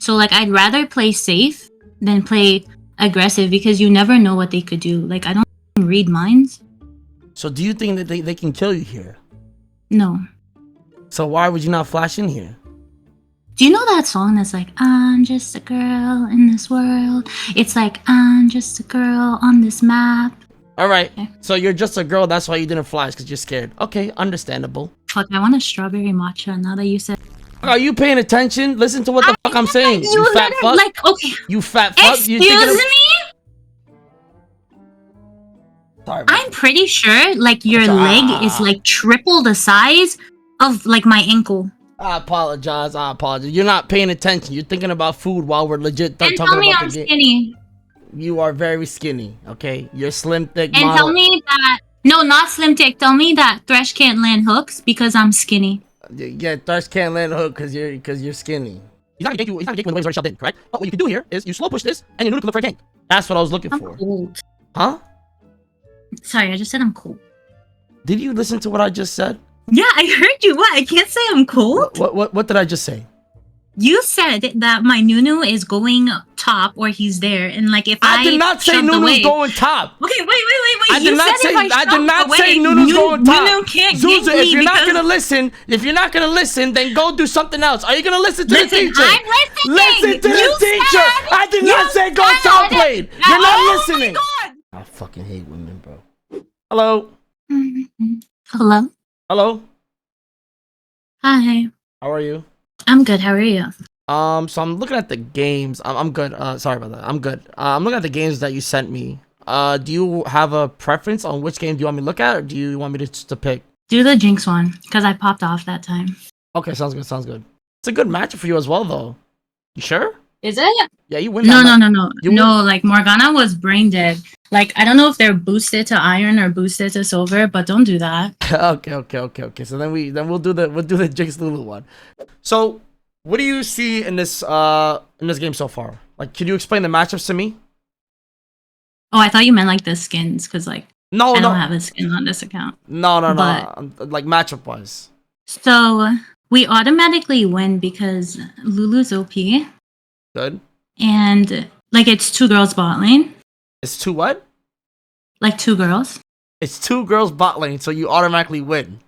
So like I'd rather play safe than play aggressive because you never know what they could do. Like I don't read minds. So do you think that they can kill you here? No. So why would you not flash in here? Do you know that song that's like, I'm just a girl in this world? It's like, I'm just a girl on this map. Alright, Okay. so you're just a girl, that's why you didn't flash, because you're scared. Okay, understandable. Fuck, I want a strawberry matcha now that you said. Are you paying attention? Listen to what the fuck I'm saying. You fat fuck. Like, okay. You fat fuck. Excuse me? Sorry, I'm pretty sure, like, your leg is, like, triple the size of, like, my ankle. I apologize. You're not paying attention. You're thinking about food while we're legit talking about the game. And tell me I'm skinny. You are very skinny, okay? You're slim, thick, and model. Tell me that... No, not slim, thick. Tell me that Thresh can't land hooks because I'm skinny. Yeah, Thresh can't land a hook because you're skinny. He's not gonna gank you when the wave's already shoved in, correct? But what you can do here is you slow push this and you can look for a gank. That's what I was looking for. Cold. Huh? Sorry, I just said I'm cold. Did you listen to what I just said? Yeah, I heard you. What? I can't say I'm cold? What did I just say? You said that my Nunu is going top or he's there, and like if I did not say Nunu's going top. Okay, wait. I did not say Nunu's going top. Nunu can't Zuzu, gank me if you're not gonna listen, then go do something else. Are you gonna listen to the teacher? I'm listening. Listen to the teacher. I did not say go top lane. You're not listening. Oh my God. I fucking hate women, bro. Hello. Hello. Hello. Hi. How are you? I'm good. How are you? So I'm looking at the games. I'm good. Sorry about that. I'm good. I'm looking at the games that you sent me. Do you have a preference on which game do you want me to look at, or do you want me to pick? Do the Jinx one, because I popped off that time. Okay, sounds good. Sounds good. It's a good matchup for you as well, though. You sure? Is it? Yeah, you win. No. No, like Morgana was brain dead. Like I don't know if they're boosted to iron or boosted to silver, but don't do that. Okay. So then we'll do the Jinx Lulu one. So what do you see in this game so far? Like, can you explain the matchups to me? Oh, I thought you meant like the skins, because like I don't have a skin on this account. No. Like matchup wise. So we automatically win because Lulu's OP. Good. And like it's 2 girls bot lane. It's 2 what? Like 2 girls. It's 2 girls bot lane, so you automatically win.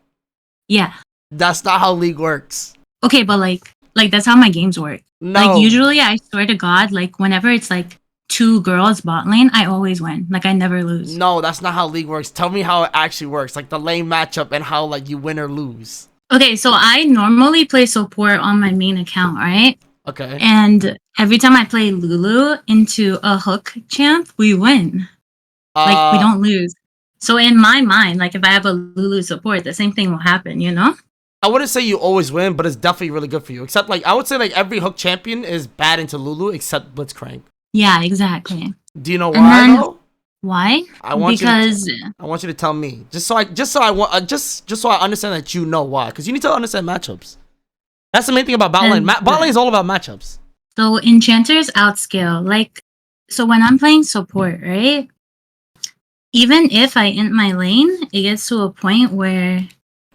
Yeah. That's not how League works. Okay, but like that's how my games work. No. Like usually I swear to God, like whenever it's like 2 girls bot lane, I always win. Like I never lose. No, that's not how League works. Tell me how it actually works. Like the lane matchup and how like you win or lose. Okay, so I normally play support on my main account, right? Okay. And every time I play Lulu into a hook champ, we win. Like we don't lose. So in my mind, like if I have a Lulu support, the same thing will happen, you know? I wouldn't say you always win, but it's definitely really good for you. Except like I would say like every hook champion is bad into Lulu except Blitzcrank. Yeah, exactly. Do you know why though? Why? I want you to tell me. Just so I understand that you know why. Because you need to understand matchups. That's the main thing about bot lane. Bot lane is all about matchups. So enchanters outscale. Like, so when I'm playing support, right? Even if I int my lane, it gets to a point where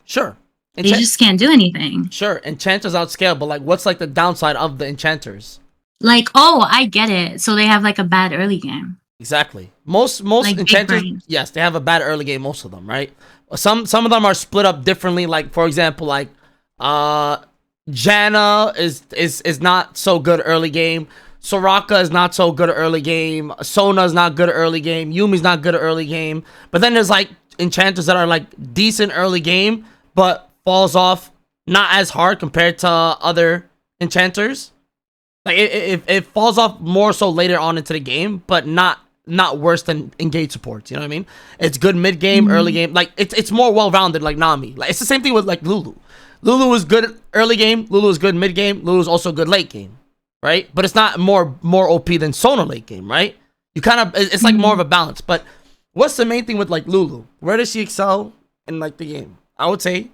sure, they just can't do anything. Sure, enchanters outscale, but like, what's like the downside of the enchanters? Like, oh, I get it. So they have like a bad early game. Exactly. Most like enchanters, yes, they have a bad early game. Most of them, right? Some of them are split up differently. Like for example, like Janna is not so good early game. Soraka is not so good early game. Sona is not good early game. Yumi's not good early game. But then there's like enchanters that are like decent early game, but falls off not as hard compared to other enchanters. Like it falls off more so later on into the game, but not worse than engage supports. You know what I mean? It's good mid game, early game. Like it's more well rounded. Like Nami. Like it's the same thing with like Lulu. Lulu is good early game. Lulu is good mid game. Lulu is also good late game, right? But it's not more OP than Sona late game, right? You kind of it's like more of a balance. But what's the main thing with like Lulu? Where does she excel in like the game? I would say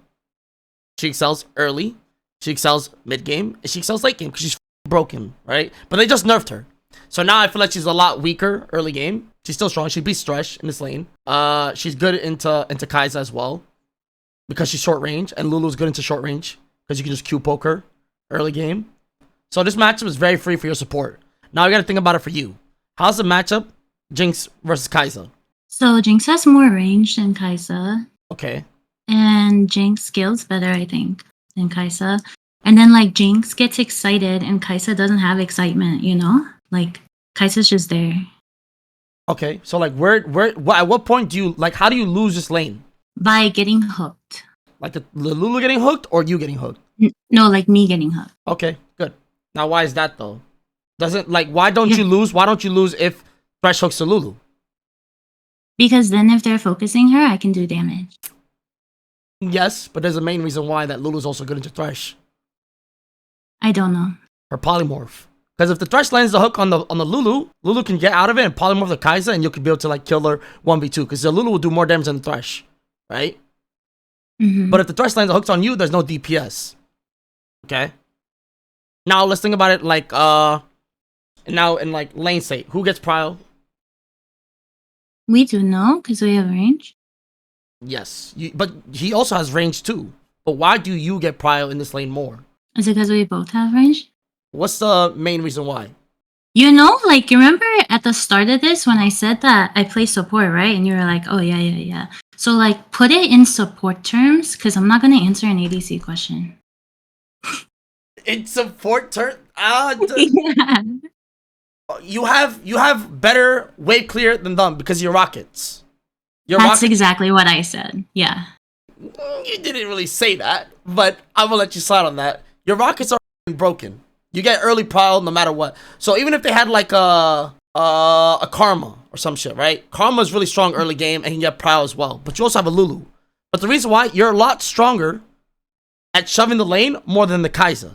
she excels early, she excels mid game, and she excels late game because she's broken, right? But they just nerfed her, so now I feel like she's a lot weaker early game. She's still strong. She beats Thresh in this lane. She's good into Kai'Sa as well, because she's short range, and Lulu's good into short range because you can just Q poke her early game. So this matchup is very free for your support. Now we gotta think about it for you. How's the matchup? Jinx versus Kai'Sa. So Jinx has more range than Kai'Sa. Okay. And Jinx scales better, I think, than Kai'Sa. And then like Jinx gets excited and Kai'Sa doesn't have excitement, you know? Like Kai'Sa's just there. Okay. So like at what point do you like how do you lose this lane? By getting hooked. Like the Lulu getting hooked or you getting hooked? No, like me getting hooked. Okay, good. Now why is that though? Doesn't like why don't you lose? Why don't you lose if Thresh hooks to Lulu? Because then if they're focusing her, I can do damage. Yes, but there's a main reason why that Lulu's also good into Thresh. I don't know. Her polymorph. Because if the Thresh lands the hook on the Lulu, Lulu can get out of it and polymorph the Kai'Sa and you could be able to like kill her 1v2. Because the Lulu will do more damage than the Thresh. Right? Mm-hmm. But if the Thresh lands the hooks on you, there's no DPS. Okay? Now let's think about it like now in like lane state. Who gets prio? We do know because we have range. Yes. But he also has range too. But why do you get prio in this lane more? Is it because we both have range? What's the main reason why? You know, like, you remember at the start of this when I said that I play support, right? And you were like, oh, yeah. So, like, put it in support terms because I'm not going to answer an ADC question. In support terms? Yeah. You have better wave clear than them because you're rockets. That's exactly what I said. Yeah. You didn't really say that, but I will let you slide on that. Your rockets are broken. You get early prio no matter what. So even if they had like a Karma or some shit, right? Karma is really strong early game and you get prio as well. But you also have a Lulu. But the reason why you're a lot stronger at shoving the lane more than the Kai'Sa.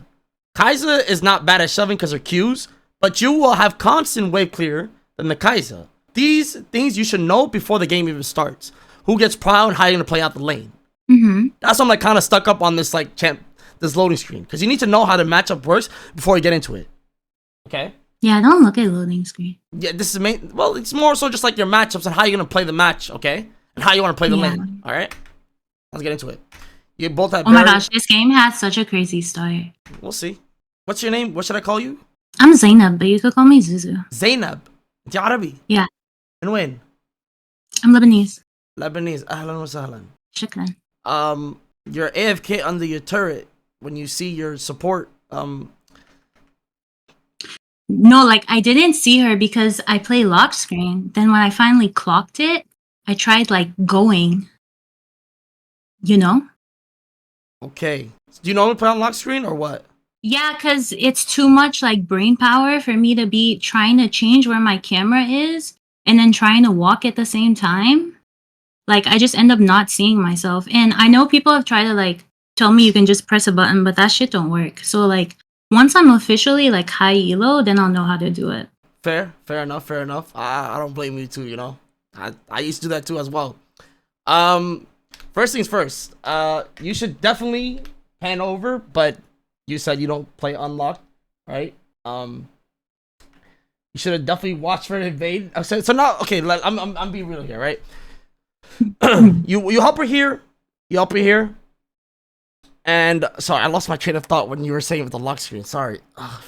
Kai'Sa is not bad at shoving because her Qs, but you will have constant wave clear than the Kai'Sa. These things you should know before the game even starts. Who gets prio and how you're gonna play out the lane. Mm-hmm. That's why I'm like kind of stuck up on this like this loading screen because you need to know how the matchup works before you get into it. Okay. Yeah, don't look at loading screen. Yeah, this is main. Well, it's more so just like your matchups and how you're gonna play the match. Okay, and how you want to play the lane. All right. Let's get into it. You both have. Oh my gosh, this game had such a crazy start. We'll see. What's your name? What should I call you? I'm Zainab, but you could call me Zuzu. Zainab. It's Arabi. Yeah. And when? I'm Lebanese. Lebanese. Ahlan wa sahlan. Shukran. You're AFK under your turret when you see your support. No, like I didn't see her because I play lock screen. Then when I finally clocked it, I tried like going. You know? Okay. Do you normally play on lock screen or what? Yeah, because it's too much like brain power for me to be trying to change where my camera is and then trying to walk at the same time. Like I just end up not seeing myself. And I know people have tried to like tell me you can just press a button, but that shit don't work. So like once I'm officially like high elo, then I'll know how to do it. Fair enough. I don't blame you too, you know. I used to do that too as well. First things first, you should definitely pan over, but you said you don't play unlocked, right? You should have definitely watched for an invade. So now, okay, I'm being real here, right? you help her here, and sorry, I lost my train of thought when you were saying with the lock screen. Sorry. Oh,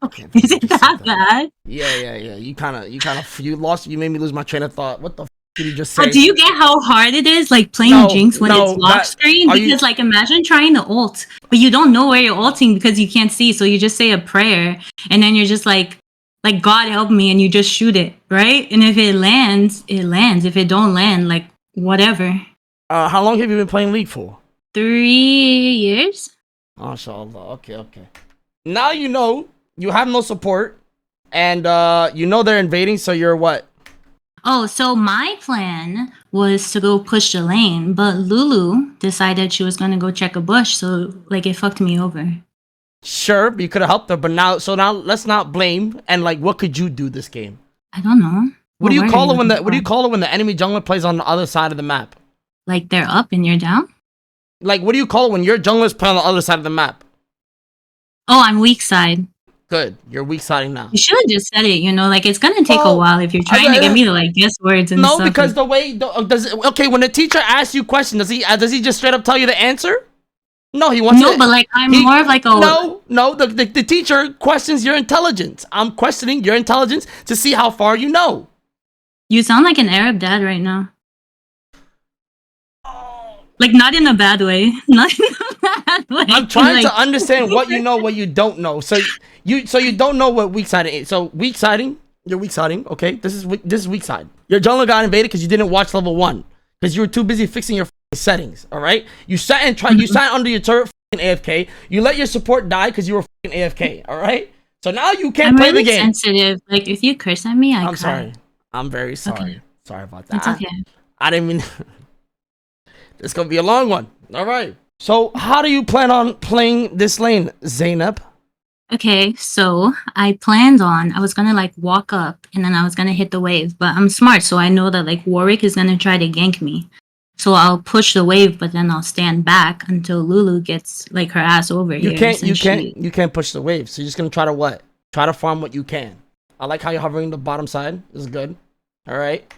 okay, is it that bad? Yeah. You made me lose my train of thought. What the did you just say? But do you get how hard it is, like playing Jinx when it's lock screen? Because like imagine trying to ult, but you don't know where you're ulting because you can't see, so you just say a prayer, and then you're just like God help me, and you just shoot it, right? And if it lands, it lands. If it don't land, like whatever. How long have you been playing League for? 3 years. MashaAllah. Okay. Now you know you have no support, and you know they're invading, so you're what? Oh, so my plan was to go push the lane, but Lulu decided she was going to go check a bush, so like it fucked me over. Sure, you could have helped her, but now let's not blame. And like, what could you do this game? I don't know. What do you call it when the enemy jungler plays on the other side of the map? Like they're up and you're down? Like, what do you call it when your jungler's playing on the other side of the map? Oh, I'm weak side. Good, you're weak siding now. You should have just said it, you know, like it's gonna take a while if you're trying to get me to like guess words and stuff. No, because the way when the teacher asks you questions, does he just straight up tell you the answer? No, he wants. No, but like I'm more of like a. No. The teacher questions your intelligence. I'm questioning your intelligence to see how far you know. You sound like an Arab dad right now. Like not in a bad way. Not in a bad way. I'm trying to understand what you know, what you don't know. So you don't know what weak siding is. So weak siding, you're weak siding. Okay, this is weak side. Your jungle got invaded because you didn't watch level 1 because you were too busy fixing your settings. All right, you sat and tried. You sat under your turret AFK. You let your support die because you were AFK. All right, so now you can't play really the game. Sensitive. Like if you curse at me, I'm sorry. I'm very sorry. Okay. Sorry about that. It's okay. I didn't mean. It's gonna be a long one. All right. So, how do you plan on playing this lane, Zainab? Okay, so I was gonna like walk up and then I was gonna hit the wave, but I'm smart, so I know that like Warwick is gonna try to gank me. So I'll push the wave, but then I'll stand back until Lulu gets like her ass over here. You can't push the wave. So you're just gonna try to what? Try to farm what you can. I like how you're hovering the bottom side. This is good. All right.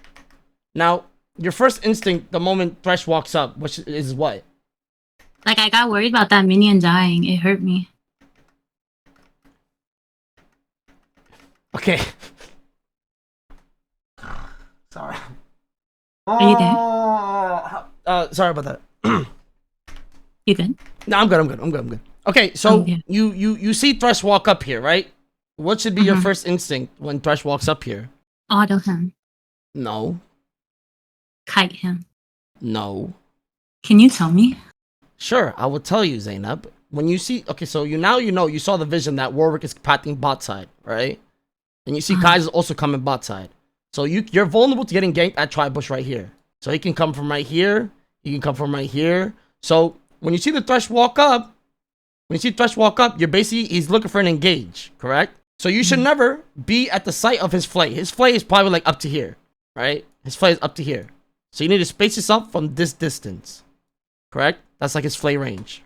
Now, your first instinct the moment Thresh walks up, which is what? Like I got worried about that minion dying. It hurt me. Okay. Sorry. Are you there? Sorry about that. You good? No, I'm good. Okay, so you see Thresh walk up here, right? What should be your first instinct when Thresh walks up here? Auto him. No. Kite him. No. Can you tell me? Sure, I will tell you, Zainab. When you see, okay, so you saw the vision that Warwick is pathing bot side, right? And you see Kai's also coming bot side. So you're vulnerable to getting ganked at Tri-Bush right here. So he can come from right here. He can come from right here. So when you see the Thresh walk up, he's looking for an engage, correct? So you should never be at the site of his flay. His flay is probably like up to here, right? His flay is up to here. So you need to space yourself from this distance, correct? That's like his flay range.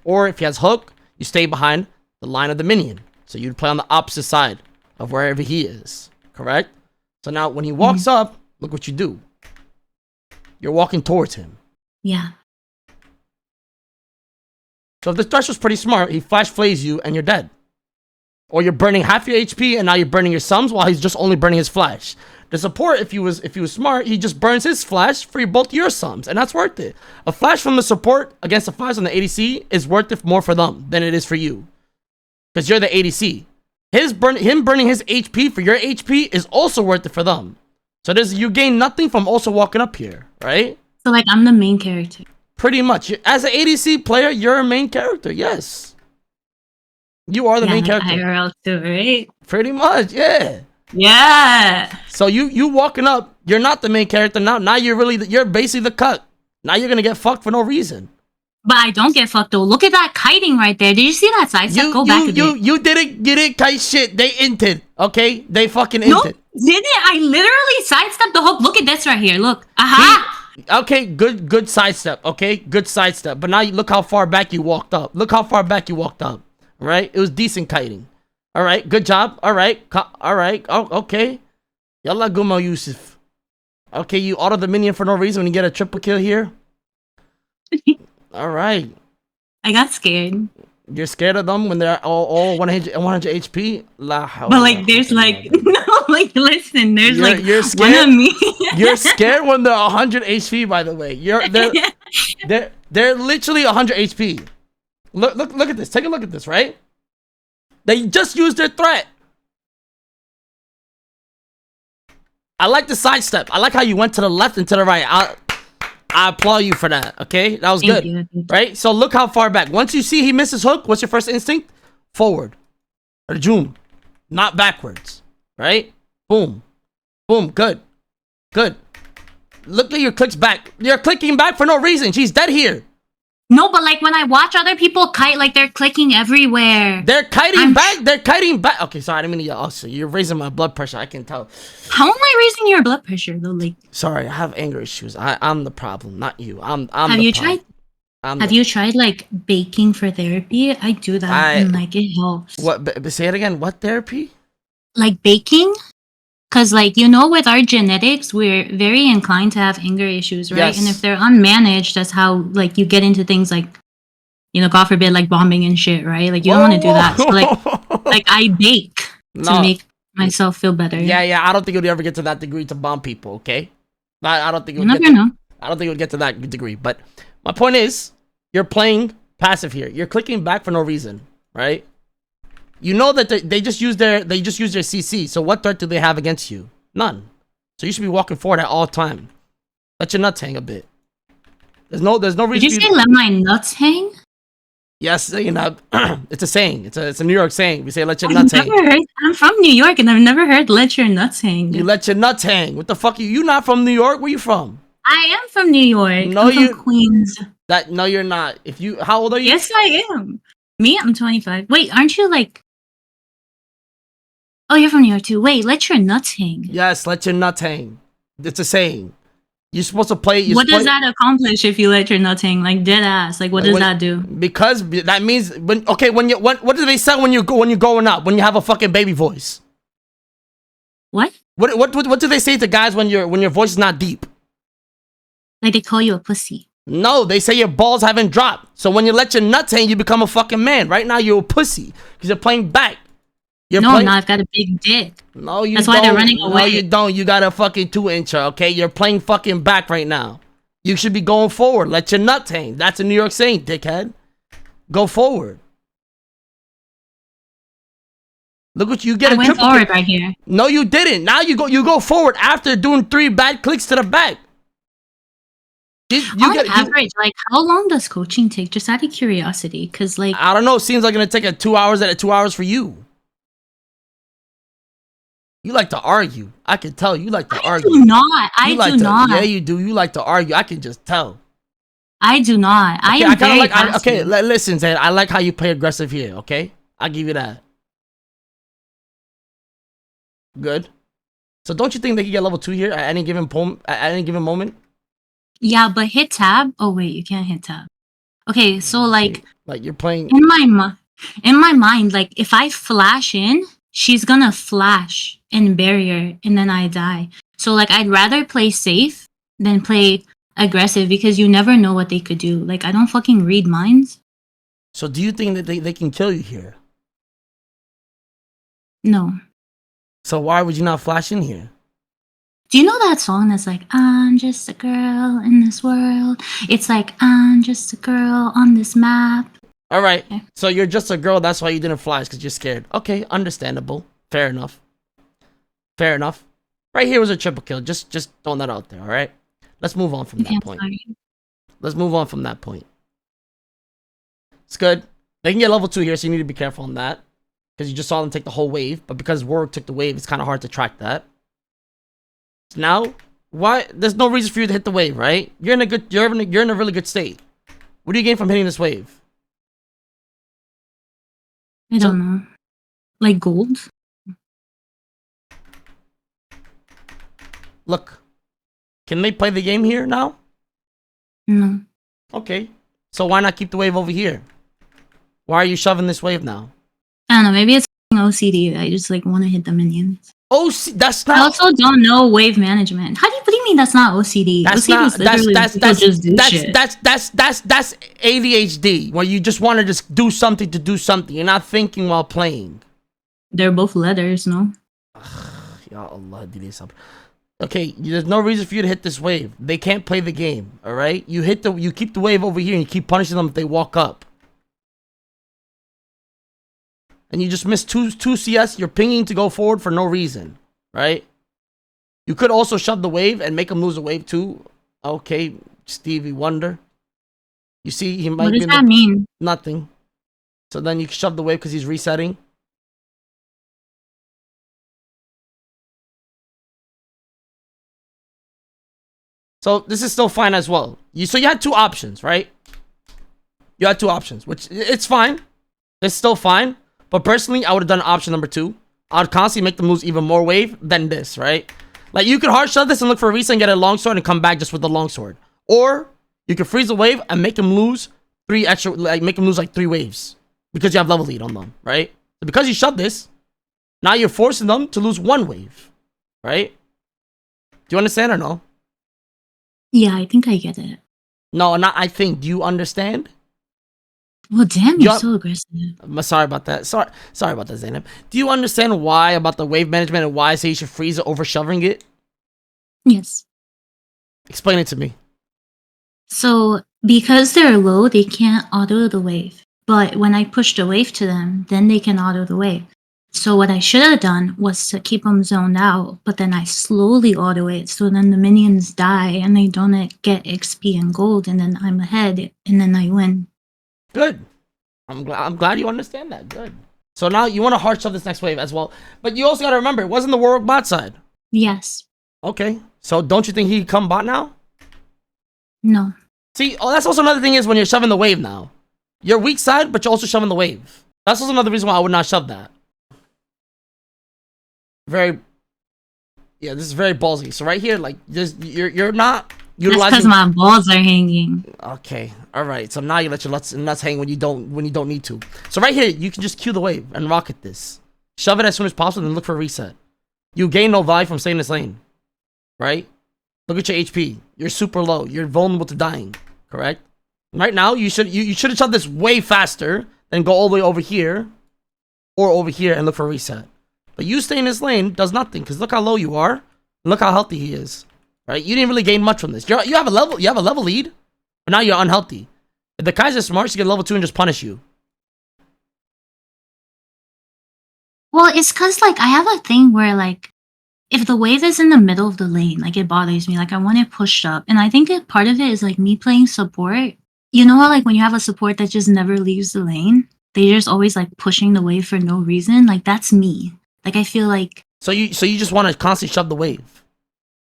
Or if he has hook, you stay behind the line of the minion. So you'd play on the opposite side of wherever he is, correct? So now when he walks up, look what you do. You're walking towards him. Yeah. So if the Thresh was pretty smart, he flash flays you and you're dead. Or you're burning half your HP and now you're burning your sums while he's just only burning his flash. The support, if he was smart, he just burns his flash for both your sums, and that's worth it. A flash from the support against a flash on the ADC is worth it more for them than it is for you, because you're the ADC. Him burning his HP for your HP is also worth it for them. So you gain nothing from also walking up here, right? So like I'm the main character. Pretty much, as an ADC player, you're a main character. Yes, you are the main character. IRL too, right? Pretty much, yeah. Yeah. So you walking up, you're not the main character now. Now you're basically the cut. Now you're gonna get fucked for no reason. But I don't get fucked though. Look at that kiting right there. Did you see that sidestep? Go back a bit. You didn't kite shit. They inted. Okay? They fucking inted. No, didn't I literally sidestepped the hook. Look at this right here. Look. Aha. Okay, good sidestep. Okay, good sidestep. But now look how far back you walked up. Right? It was decent kiting. All right, good job. All right. Oh, okay. Yalla Guma Yusuf. Okay, you auto the minion for no reason when you get a triple kill here. All right. I got scared. You're scared of them when they're all 100 HP? But like, there's like, no, like, listen, there's you're scared? one of me. You're scared when they're 100 HP, by the way. They're literally 100 HP. Look at this. Take a look at this, right? They just used their threat. I like the sidestep. I like how you went to the left and to the right. I applaud you for that, okay? That was good, right? So look how far back. Once you see he misses hook, what's your first instinct? Forward. Or zoom. Not backwards, right? Boom. Boom. Good. Good. Look at your clicks back. You're clicking back for no reason. She's dead here. No, but like when I watch other people kite, like they're clicking everywhere. They're kiting back. They're kiting back. Okay, sorry. I didn't mean to yell. Also, you're raising my blood pressure. I can tell. How am I raising your blood pressure though? Like, sorry, I have anger issues. I'm the problem, not you. Have you tried like baking for therapy? I do that and like it helps. What? But say it again. What therapy? Like baking. Because, like, you know, with our genetics, we're very inclined to have anger issues, right? Yes. And if they're unmanaged, that's how, like, you get into things like God forbid, like bombing and shit, right? Like you don't want to do that. So like I bake to make myself feel better. Yeah. I don't think it would ever get to that degree to bomb people. Okay, I don't think it would get to, I don't think it would get to that degree. But my point is, you're playing passive here. You're clicking back for no reason, right? You know that they just use their CC. So what threat do they have against you? None. So you should be walking forward at all time. Let your nuts hang a bit. There's no reason. Did you say let my nuts hang? Yes, it's a saying. It's a New York saying. We say let your nuts hang. I'm from New York and I've never heard let your nuts hang. You let your nuts hang. What the fuck are you? You not from New York? Where you from? I am from New York. No, I'm from Queens. No, you're not. How old are you? Yes, I am. Me, I'm 25. Wait, aren't you like? Oh, you're from New York too. Wait, let your nuts hang. Yes, let your nuts hang. It's a saying. You're supposed to play. What does that accomplish if you let your nuts hang? Like dead ass. Like what does that do? Because that means what do they say when you're growing up? When you have a fucking baby voice? What? What do they say to guys when your voice is not deep? Like they call you a pussy. No, they say your balls haven't dropped. So when you let your nuts hang, you become a fucking man. Right now you're a pussy because you're playing back. I've got a big dick. No, you That's don't. Why they're running away. No, you don't. You got a fucking 2-incher, okay? You're playing fucking back right now. You should be going forward. Let your nuts hang. That's a New York saying, dickhead. Go forward. Look what you get. I went forward right here. No, you didn't. Now you go forward after doing 3 bad clicks to the back. On average, like how long does coaching take? Just out of curiosity, because like I don't know. It seems like it's gonna take 2 hours. 2 hours for you. You like to argue. I can tell you like to argue. I do not. I do not. Yeah, you do. You like to argue. I can just tell. I do not. Okay, I kind of like. Okay, listen, Zed. I like how you play aggressive here. Okay, I'll give you that. Good. So don't you think they can get level 2 here at any given moment? Yeah, but hit tab. Oh wait, you can't hit tab. Okay, so like you're playing in my mind, like if I flash in, she's gonna flash and barrier, and then I die. So like I'd rather play safe than play aggressive because you never know what they could do. Like I don't fucking read minds. So do you think that they can kill you here? No. So why would you not flash in here? Do you know that song that's like, I'm just a girl in this world? It's like, I'm just a girl on this map. All right. Okay. So you're just a girl. That's why you didn't flash, because you're scared. Okay, understandable. Fair enough. Fair enough. Right here was a triple kill. Just throwing that out there, all right? Let's move on from that point. Let's move on from that point. It's good. They can get level 2 here, so you need to be careful on that. Because you just saw them take the whole wave. But because Warwick took the wave, it's kind of hard to track that. So now, why? There's no reason for you to hit the wave, right? You're in a really good state. What do you gain from hitting this wave? I don't know. Like gold? Look. Can they play the game here now? No. Okay. So why not keep the wave over here? Why are you shoving this wave now? I don't know. Maybe it's OCD. I just like want to hit the minions. Oh, that's not. I also don't know wave management. What do you mean that's not OCD? That's that's ADHD, where you just want to just do something to do something. You're not thinking while playing. They're both leathers, no? Ya Allah, okay, there's no reason for you to hit this wave. They can't play the game, all right? You keep the wave over here and you keep punishing them if they walk up. And you just missed 2 CS, you're pinging to go forward for no reason, right? You could also shove the wave and make him lose a wave too. Okay, Stevie Wonder. You see, he might. What does that mean? Nothing. So then you can shove the wave because he's resetting. So this is still fine as well. So you had 2 options, right? You had 2 options, which it's fine. It's still fine. But personally, I would have done option number 2. I would constantly make them lose even more wave than this, right? Like, you could hard shove this and look for a reset and get a longsword and come back just with the longsword. Or, you could freeze the wave and make him lose 3 extra, like, make him lose, like, 3 waves. Because you have level lead on them, right? So because you shoved this, now you're forcing them to lose 1 wave, right? Do you understand or no? Yeah, I think I get it. No, not I think. Do you understand? Well, damn, You, you're so aggressive. I'm sorry about that. Sorry about that, Zainab. Do you understand why about the wave management and why I say you should freeze it over shoving it? Yes. Explain it to me. So because they're low, they can't auto the wave. But when I push the wave to them, then they can auto the wave. So what I should have done was to keep them zoned out, but then I slowly auto it, so then the minions die and they don't get XP and gold, and then I'm ahead, and then I win. Good. I'm glad you understand that. Good. So now you want to hard shove this next wave as well, but you also got to remember it wasn't the Warwick bot side. Yes. Okay. So don't you think he can come bot now? No. See, oh, that's also another thing is when you're shoving the wave now. You're weak side, but you're also shoving the wave. That's also another reason why I would not shove that. Yeah, this is very ballsy. So right here, like, just you're not utilizing. That's because my balls are hanging. Okay, all right. So now you let your nuts hang when you don't need to. So right here, you can just cue the wave and rocket this. Shove it as soon as possible, then look for a reset. You gain no value from staying in this lane, right? Look at your HP. You're super low. You're vulnerable to dying. Correct. Right now, you should have shoved this way faster than go all the way over here or over here and look for a reset. But you stay in this lane does nothing because look how low you are. Look how healthy he is. Right? You didn't really gain much from this. You have a level lead, but now you're unhealthy. If the Kaiser's smart, she get level 2 and just punish you. Well, it's because, like, I have a thing where, like, if the wave is in the middle of the lane, like, it bothers me. Like, I want it pushed up. And I think that part of it is, like, me playing support. You know how, like, when you have a support that just never leaves the lane? They're just always, like, pushing the wave for no reason. Like, that's me. Like, I feel like... So you just want to constantly shove the wave?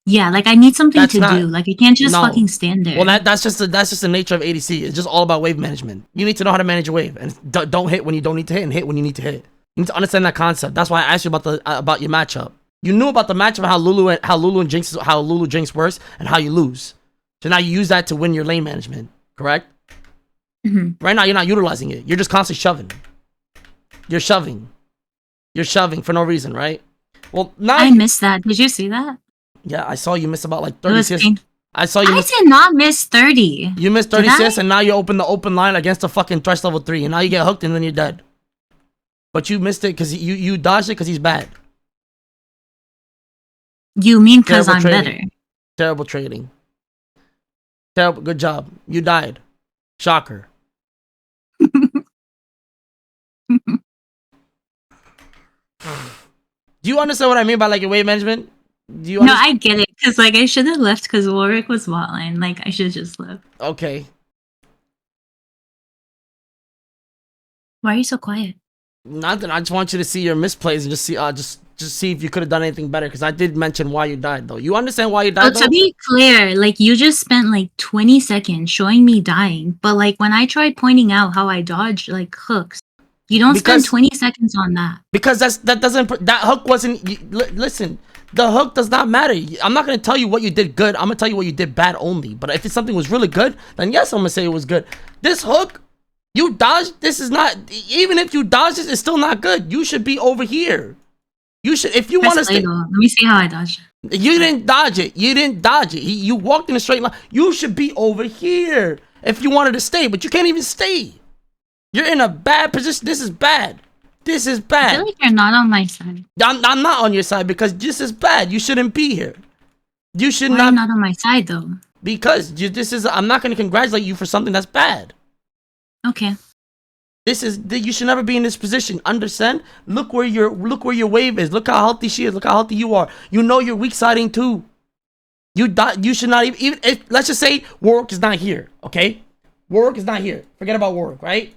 Yeah, like, I need something to do. Like, I can't just fucking stand there. Well, that's just the nature of ADC. It's just all about wave management. You need to know how to manage a wave. And don't hit when you don't need to hit and hit when you need to hit. You need to understand that concept. That's why I asked you about your matchup. You knew about the matchup, how Lulu Jinx works, and how you lose. So now you use that to win your lane management, correct? Mm-hmm. Right now you're not utilizing it. You're just constantly shoving. You're shoving for no reason, right? Well, now I missed that. Did you see that? Yeah, I saw you miss about like 30 assists. I did not miss 30. You missed 30 assists, and now you open the open line against the fucking Thresh level 3, and now you get hooked, and then you're dead. But you missed it because you dodged it because he's bad. You mean because I'm better? Terrible trading. Terrible. Good job. You died. Shocker. Do you understand what I mean by like your wave management? No, I get it. Because like I should have left because Warwick was bot line. Like I should have just left. Okay. Why are you so quiet? Nothing. I just want you to see your misplays and just see if you could have done anything better. Because I did mention why you died, though. You understand why you died, though? To be clear, like you just spent like 20 seconds showing me dying, but like when I tried pointing out how I dodged like hooks, you don't spend 20 seconds on that. Because that hook wasn't. Listen, the hook does not matter. I'm not gonna tell you what you did good. I'm gonna tell you what you did bad only. But if something was really good, then yes, I'm gonna say it was good. This hook. You dodged. This is not. Even if you dodged this, it's still not good. You should be over here. You should. If you want to stay. Let me see how I dodged. You didn't dodge it. You didn't dodge it. You walked in a straight line. You should be over here if you wanted to stay, but you can't even stay. You're in a bad position. This is bad. This is bad. I feel like you're not on my side. I'm not on your side because this is bad. You shouldn't be here. You should not. Why are you not on my side though? Because this is. I'm not going to congratulate you for something that's bad. Okay. You should never be in this position. Understand? Look where your wave is. Look how healthy she is. Look how healthy you are. You know you're weak siding too. You should not even if let's just say Warwick is not here. Okay, Warwick is not here. Forget about Warwick, right?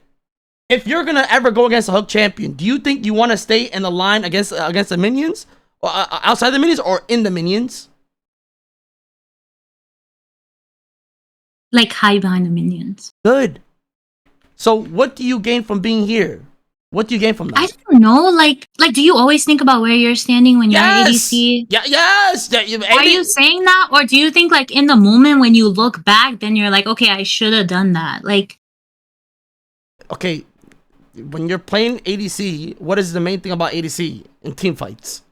If you're gonna ever go against a hook champion, do you think you want to stay in the line against the minions, or outside the minions, or in the minions? Like hide behind the minions. Good. So what do you gain from being here? What do you gain from that? I don't know. Like, do you always think about where you're standing when you're ADC? Yeah, yes. Yeah, are you saying that? Or do you think, like, in the moment when you look back, then you're like, okay, I should have done that? Like... Okay, when you're playing ADC, what is the main thing about ADC in team fights?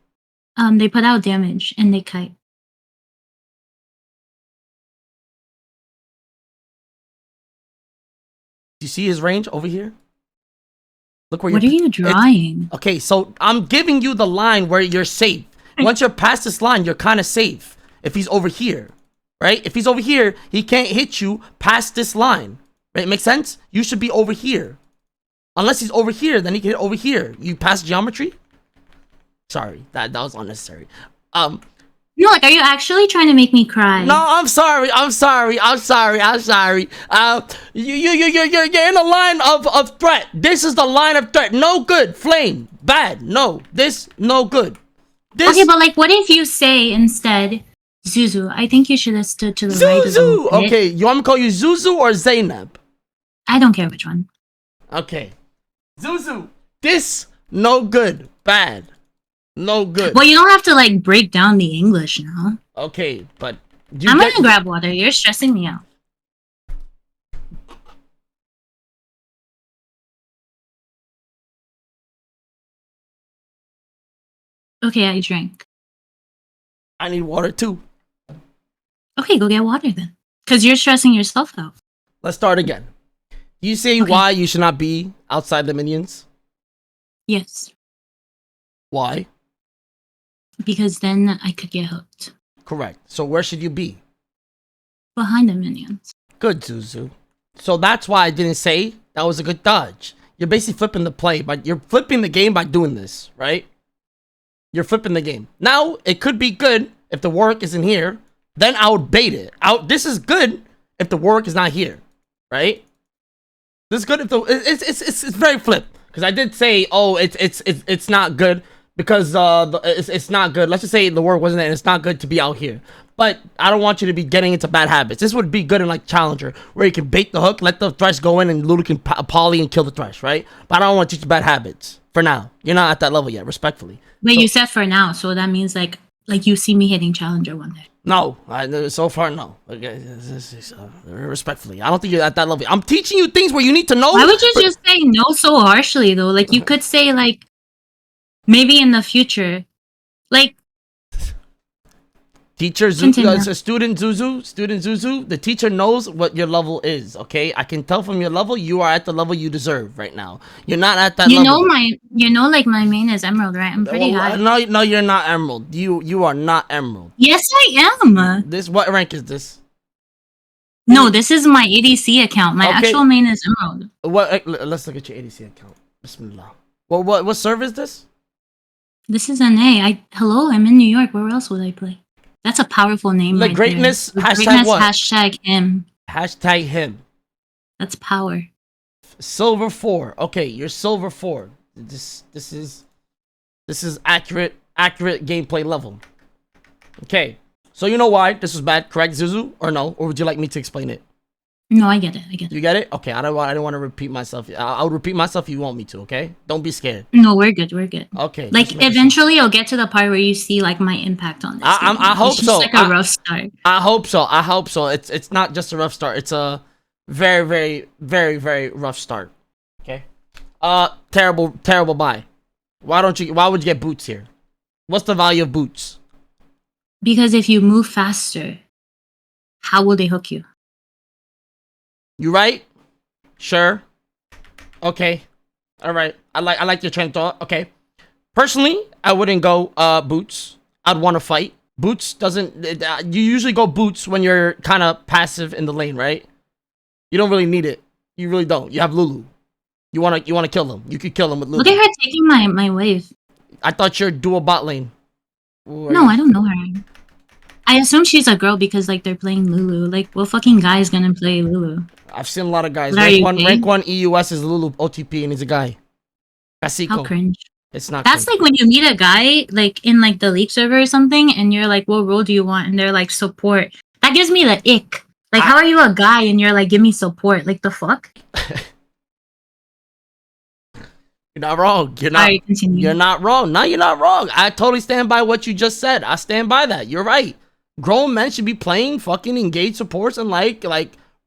They put out damage and they kite. Do you see his range over here? Look where What are you drawing? Okay, so I'm giving you the line where you're safe. Once you're past this line, you're kind of safe. If he's over here, right? If he's over here, he can't hit you past this line. Right? Make sense? You should be over here. Unless he's over here, then he can hit over here. You pass geometry? Sorry, that was unnecessary. No, like, are you actually trying to make me cry? No, I'm sorry. You're in a line of threat. This is the line of threat. No good. Flame. Bad. No. This, no good. This. Okay, but like, what if you say instead, Zuzu, I think you should have stood to the right of the Zuzu! Okay, you want me to call you Zuzu or Zainab? I don't care which one. Okay. Zuzu, this, no good. Bad. No good. Well, you don't have to like break down the English now. Okay, but I'm gonna grab water. You're stressing me out. Okay, I drank. I need water too. Okay, go get water then. Because you're stressing yourself out. Let's start again. You say why you should not be outside the minions? Yes. Why? Because then I could get hooked. Correct. So where should you be? Behind the minions. Good, Zuzu. So that's why I didn't say that was a good dodge. You're basically flipping the play, but you're flipping the game by doing this, right? You're flipping the game. Now, it could be good if the work isn't here. Then I would bait it. This is good if the work is not here, right? This is good if the it's very flip. Because I did say, oh, it's not good because it's not good. Let's just say the work wasn't there and it's not good to be out here. But I don't want you to be getting into bad habits. This would be good in like Challenger, where you can bait the hook, let the thresh go in, and Lulu can poly and kill the thresh, right? But I don't want to teach you bad habits for now. You're not at that level yet, respectfully. Wait, so, you said for now, so that means like you see me hitting Challenger one day. No, so far no. Respectfully, I don't think you're at that level. I'm teaching you things where you need to know. Why would you just say no so harshly though? Like you could say like maybe in the future, like. Teacher Zuzu, student Zuzu, the teacher knows what your level is, okay? I can tell from your level, you are at the level you deserve right now. You're not at that level. Like my main is Emerald, right? I'm pretty high. No, you're not Emerald. You are not Emerald. Yes, I am. What rank is this? No, this is my ADC account. My actual main is Emerald. Let's look at your ADC account. Bismillah. What server is this? This is NA. Hello, I'm in New York. Where else would I play? That's a powerful name. Like right greatness, there. hashtag greatness, what? Hashtag him. Hashtag him. That's power. Silver 4. Okay, you're silver 4. This is accurate gameplay level. Okay. So you know why this was bad, correct, Zuzu? Or no? Or would you like me to explain it? No, I get it. You get it? Okay, I don't want to repeat myself. I'll repeat myself if you want me to, okay? Don't be scared. No, we're good. Okay. Like eventually you'll get to the part where you see like my impact on this. I hope so. It's just like a rough start. I hope so. It's not just a rough start. It's a very, very, very, very rough start. Okay. Terrible buy. Why would you get boots here? What's the value of boots? Because if you move faster, how will they hook you? You right? Sure. Okay. All right. I like your train of thought. Okay. Personally, I wouldn't go boots. I'd want to fight. Boots doesn't. You usually go boots when you're kind of passive in the lane, right? You don't really need it. You really don't. You have Lulu. You wanna kill them. You could kill them with Lulu. Look at her taking my wave. I thought you're dual bot lane. No, I don't know her. I assume she's a girl because like they're playing Lulu. Like, what fucking guy is gonna play Lulu? I've seen a lot of guys. Rank 1 EUS is Lulu OTP and he's a guy. Cacico. How cringe. It's not That's cringe. like when you meet a guy like in like the league server or something and you're like, what role do you want? And they're like, support. That gives me the ick. Like, how are you a guy and you're like, give me support? Like, the fuck? You're not wrong. You're not wrong. No, you're not wrong. I totally stand by what you just said. I stand by that. You're right. Grown men should be playing fucking engaged supports and like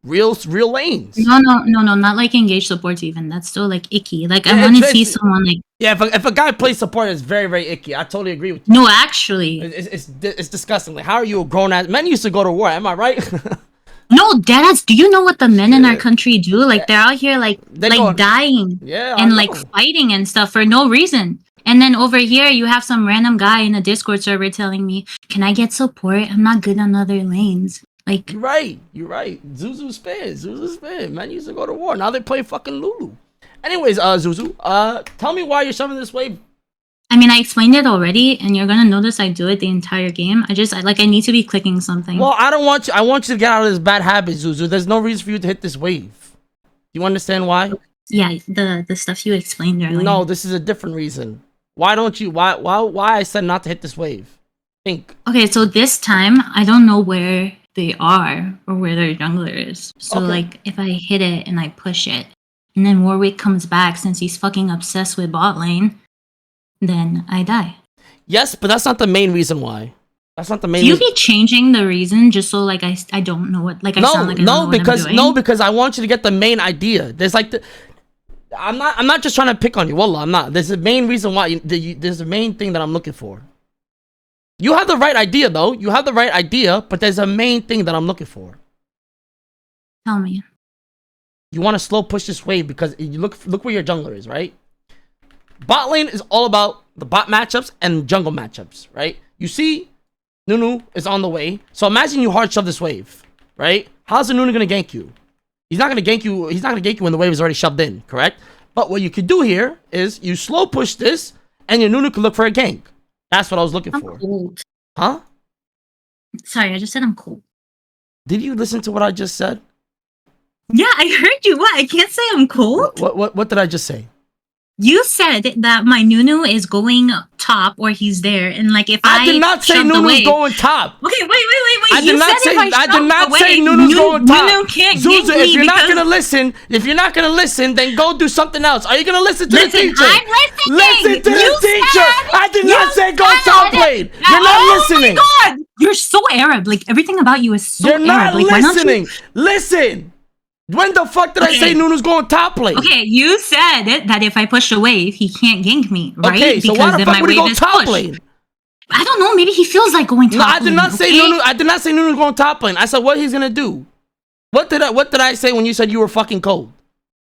real lanes. No, not like engaged supports even. That's still like icky. Like I want to see someone like. Yeah, if a guy plays support, it's very, very icky. I totally agree with you. No, actually, it's disgusting. Like, how are you a grown ass man? Used to go to war. Am I right? No, deadass, do you know what the men in our country do? Like, they're out here, like dying Yeah, and, like, fighting and stuff for no reason. And then over here, you have some random guy in a Discord server telling me, can I get support? I'm not good on other lanes. Like, you're right. Zuzu spin. Man used to go to war. Now they play fucking Lulu. Anyways, Zuzu, tell me why you're shoving this wave. I mean, I explained it already, and you're gonna notice I do it the entire game. I need to be clicking something. Well, I don't want you. I want you to get out of this bad habit, Zuzu. There's no reason for you to hit this wave. You understand why? Yeah, the stuff you explained earlier. No, this is a different reason. Why don't you? Why I said not to hit this wave? Think. Okay, so this time I don't know where they are or where their jungler is. So like, if I hit it and I push it, and then Warwick comes back since he's fucking obsessed with bot lane, then I die. Yes, but that's not the main reason why. That's not the main. Do you be changing the reason just so like I don't know what, like I sound like I don't know what I'm doing? Because I want you to get the main idea. There's like I'm not just trying to pick on you. Wallah, I'm not. There's a main reason why. There's a main thing that I'm looking for. You have the right idea though. You have the right idea, but there's a main thing that I'm looking for. Tell me. You want to slow push this wave because you look where your jungler is, right? Bot lane is all about the bot matchups and jungle matchups, right? You see, Nunu is on the way. So imagine you hard shove this wave, right? How's the Nunu gonna gank you? He's not gonna gank you. He's not gonna gank you when the wave is already shoved in, correct? But what you could do here is you slow push this, and your Nunu could look for a gank. That's what I was looking for. Cold. Huh? Sorry, I just said I'm cold. Did you listen to what I just said? Yeah, I heard you. What? I can't say I'm cold? What did I just say? You said that my Nunu is going top or he's there, and like if I did not say Nunu's going top. Okay, wait. I did not say Nunu's going top. Nunu can't Zuzu, get me if you're not gonna listen, then go do something else. Are you gonna listen to the teacher? I'm listening. Listen to the teacher. I did not say go top lane. You're not listening. Oh my god, you're so Arab. Like everything about you is so Arab. You're not listening. Listen. When the fuck did I say Nunu's going top lane? Okay, you said that if I push the wave, he can't gank me, right? Okay, so why the fuck would he go top lane? I don't know. Maybe he feels like going top lane. No, I did not say Nunu. I did not say Nunu's going top lane. I said what he's gonna do. What did I say when you said you were fucking cold?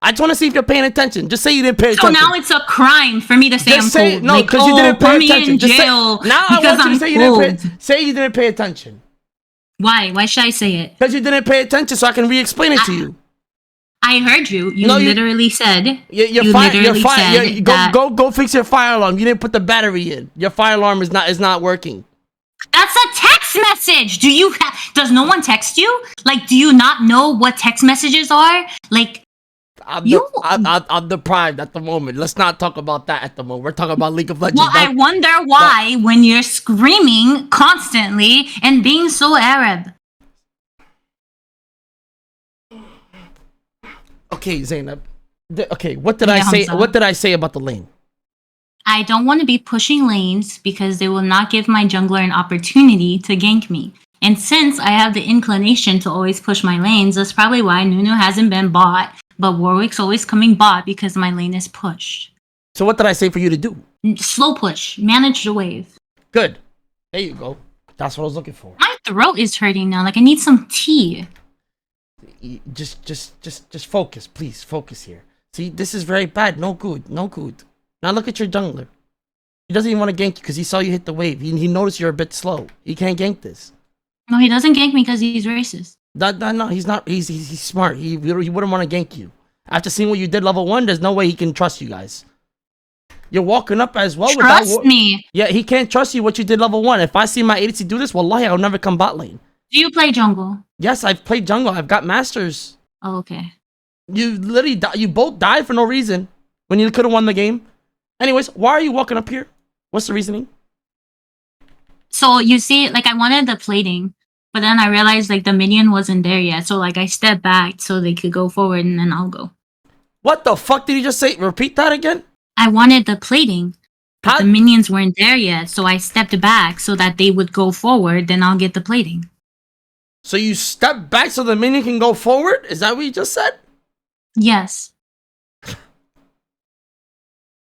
I just want to see if you're paying attention. Just say you didn't pay attention. So now it's a crime for me to say I'm cold. No, because you didn't pay attention. Just say, now I want you to say you didn't pay attention. Why? Why should I say it? Because you didn't pay attention, so I can re-explain it to you. I heard you. You literally said. Go fix your fire alarm. You didn't put the battery in. Your fire alarm is not working. That's a text message. Does no one text you? Like, do you not know what text messages are? Like, I'm deprived at the moment. Let's not talk about that at the moment. We're talking about League of Legends. Well, I wonder why when you're screaming constantly and being so Arab. Okay, Zainab. Okay, what did I say? Humzh. What did I say about the lane? I don't want to be pushing lanes because they will not give my jungler an opportunity to gank me. And since I have the inclination to always push my lanes, that's probably why Nunu hasn't been bot, but Warwick's always coming bot because my lane is pushed. So what did I say for you to do? Slow push. Manage the wave. Good. There you go. That's what I was looking for. My throat is hurting now. Like, I need some tea. Just focus, please. Focus here. See, this is very bad. No good. Now look at your jungler. He doesn't even want to gank you because he saw you hit the wave. He noticed you're a bit slow. He can't gank this. No, he doesn't gank me because he's racist. No, he's not. He's smart. He wouldn't want to gank you. After seeing what you did level 1, there's no way he can trust you guys. You're walking up as well. Trust me. Yeah, he can't trust you what you did level 1. If I see my ADC do this, wallahi, I'll never come bot lane. Do you play jungle? Yes, I've played jungle. I've got masters. Oh, okay. You literally you both died for no reason when you could have won the game. Anyways, why are you walking up here? What's the reasoning? So you see, like, I wanted the plating, but then I realized like the minion wasn't there yet. So like I stepped back so they could go forward and then I'll go. What the fuck did you just say? Repeat that again? I wanted the plating. But the minions weren't there yet, so I stepped back so that they would go forward, then I'll get the plating. So you step back so the minion can go forward? Is that what you just said? Yes.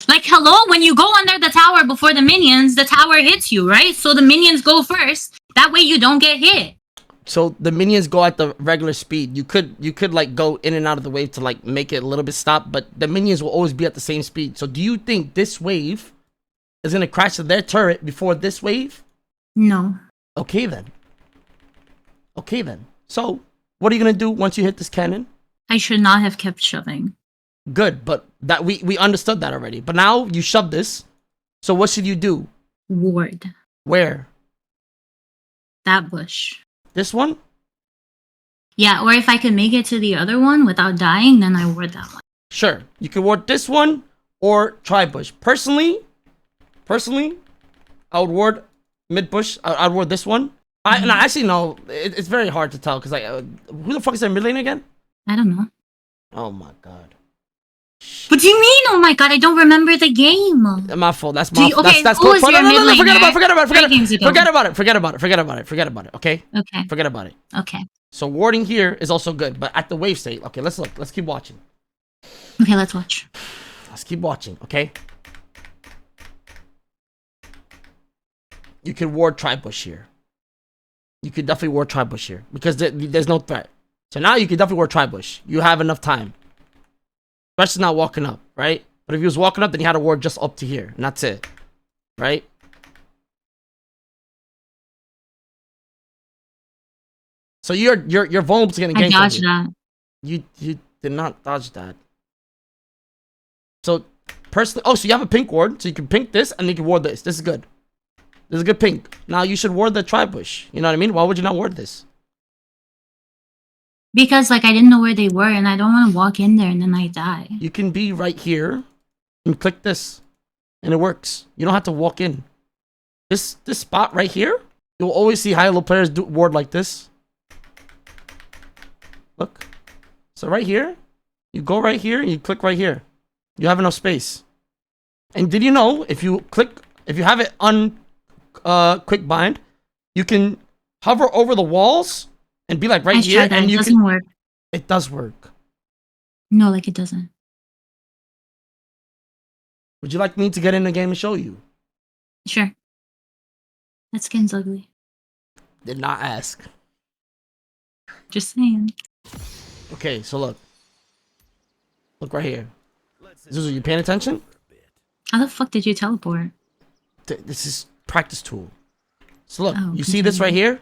Like, hello? When you go under the tower before the minions, the tower hits you, right? So the minions go first. That way you don't get hit. So the minions go at the regular speed. You could like go in and out of the wave to like make it a little bit stop, but the minions will always be at the same speed. So do you think this wave is gonna crash to their turret before this wave? No. Okay then. Okay then. So what are you gonna do once you hit this cannon? I should not have kept shoving. Good, but that we understood that already. But now you shove this. So what should you do? Ward. Where? That bush. This one? Yeah, or if I could make it to the other one without dying, then I ward that one. Sure. You can ward this one or tri-bush. Personally, I would ward mid-bush. I'd ward this one. And I actually know it's very hard to tell because like who the fuck is their mid lane again? I don't know. Oh my god. What do you mean? Oh my god, I don't remember the game. My fault. That's my fault. Okay, That's who was cool. your No, mid laner? forget about it. Forget about it. Forget about it. Okay? Okay. Forget about it. Okay. So warding here is also good, but at the wave state. Okay, let's look. Let's keep watching. Okay, let's watch. Let's keep watching, okay? You can ward tri-bush here. You could definitely ward tri-bush here because there's no threat. So now you can definitely ward tri-bush. You have enough time. Especially not walking up, right? But if he was walking up, then he had to ward just up to here, and that's it, right? So you're vulnerable to getting ganked. I dodged that. You did not dodge that. So personally, oh, so you have a pink ward, so you can pink this and you can ward this. This is good. This is a good pink. Now you should ward the tri-bush. You know what I mean? Why would you not ward this? Because like I didn't know where they were, and I don't want to walk in there and then I die. You can be right here and click this, and it works. You don't have to walk in. This spot right here, you'll always see high-level players do ward like this. Look. So right here, you go right here and you click right here. You have enough space. And did you know if you have it on quick bind, you can hover over the walls and be like right here, and it doesn't work. It does work. No, like it doesn't. Would you like me to get in the game and show you? Sure. That skin's ugly. Did not ask. Just saying. Okay, so look. Look right here. Zuzu, you paying attention? How the fuck did you teleport? This is practice tool. So look, Oh, you see this right here?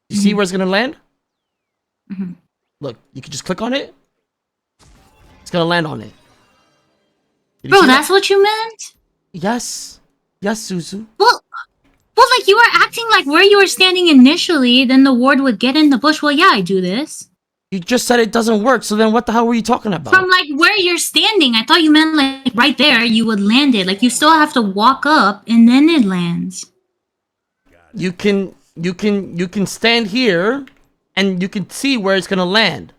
You see where it's gonna land? Look, you can just click on it. It's gonna land on it. Bro, that's what you meant? Yes. Yes, Zuzu. Well, like you were acting like where you were standing initially, then the ward would get in the bush. Well, yeah, I do this. You just said it doesn't work, so then what the hell were you talking about? From like where you're standing, I thought you meant like right there you would land it. Like you still have to walk up and then it lands. You can stand here and you can see where it's gonna land.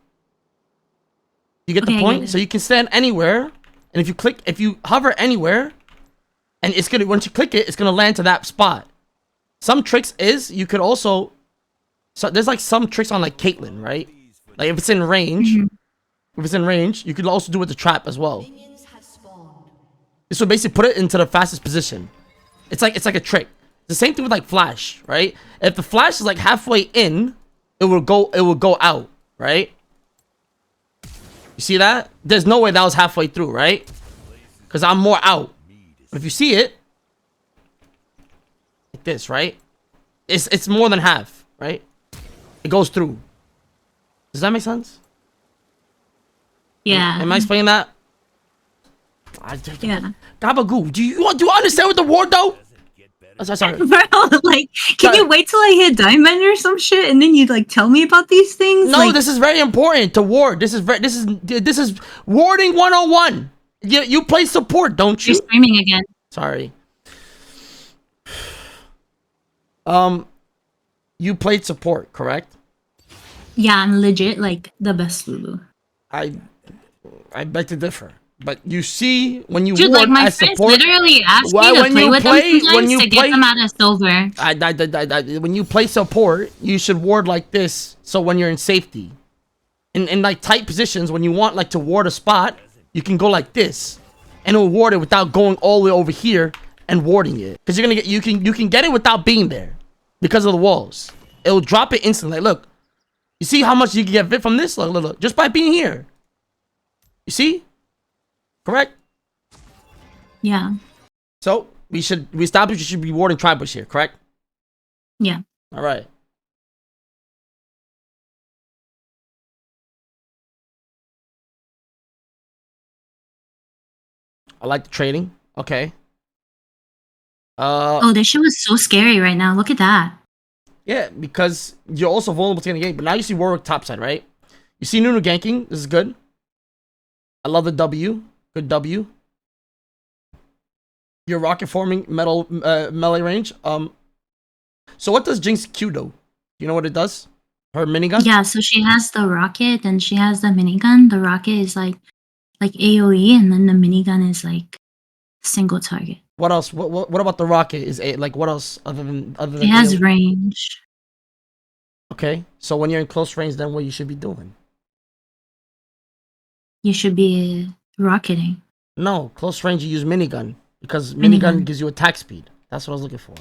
You get the point? So you can stand anywhere, and if you hover anywhere, and it's gonna, once you click it, it's gonna land to that spot. Some tricks is you could also, so there's like some tricks on like Caitlyn, right? Like if it's in range, you could also do it with the trap as well. This would basically put it into the fastest position. It's like a trick. The same thing with like flash, right? If the flash is like halfway in, it will go out, right? You see that? There's no way that was halfway through, right? Because I'm more out. But if you see it, like this, right? It's more than half, right? It goes through. Does that make sense? Yeah. Am I explaining that? Yeah. Gabagoo, do you understand what the ward though? Sorry. Bro, like, can you wait till I hit diamond or some shit, and then you like tell me about these things? No, like, this is very important to ward. This is warding 101. You play support, don't you? You're screaming again. Sorry. You played support, correct? Yeah, I'm legit like the best Lulu. I beg to differ. But you see, when you Dude, ward like my as friends support, literally ask me to play with them sometimes to get them out of silver. When you play support, you should ward like this. So when you're in safety, in like tight positions, when you want like to ward a spot, you can go like this, and it'll ward it without going all the way over here and warding it. Because you're gonna get you can get it without being there because of the walls. it'll drop it instantly. Like, look, you see how much you can get fit from this? Look, just by being here. You see? Correct? Yeah. So we established you should be rewarding tribals here, correct? Yeah. All right. I like the trading. Okay. Oh, this shit was so scary right now. Look at that. Yeah, because you're also vulnerable to getting ganked. But now you see Warwick topside, right? You see Nunu ganking. This is good. I love the W. Good W. Your rocket forming melee range. So what does Jinx Q do? You know what it does? Her minigun? Yeah, so she has the rocket, then she has the minigun. The rocket is like AoE, and then the minigun is like single target. What else? What about the rocket? Like what else other than It has AoE? range. Okay, so when you're in close range, then what you should be doing? You should be rocketing. No, close range you use minigun because minigun Minigun. gives you attack speed. That's what I was looking for.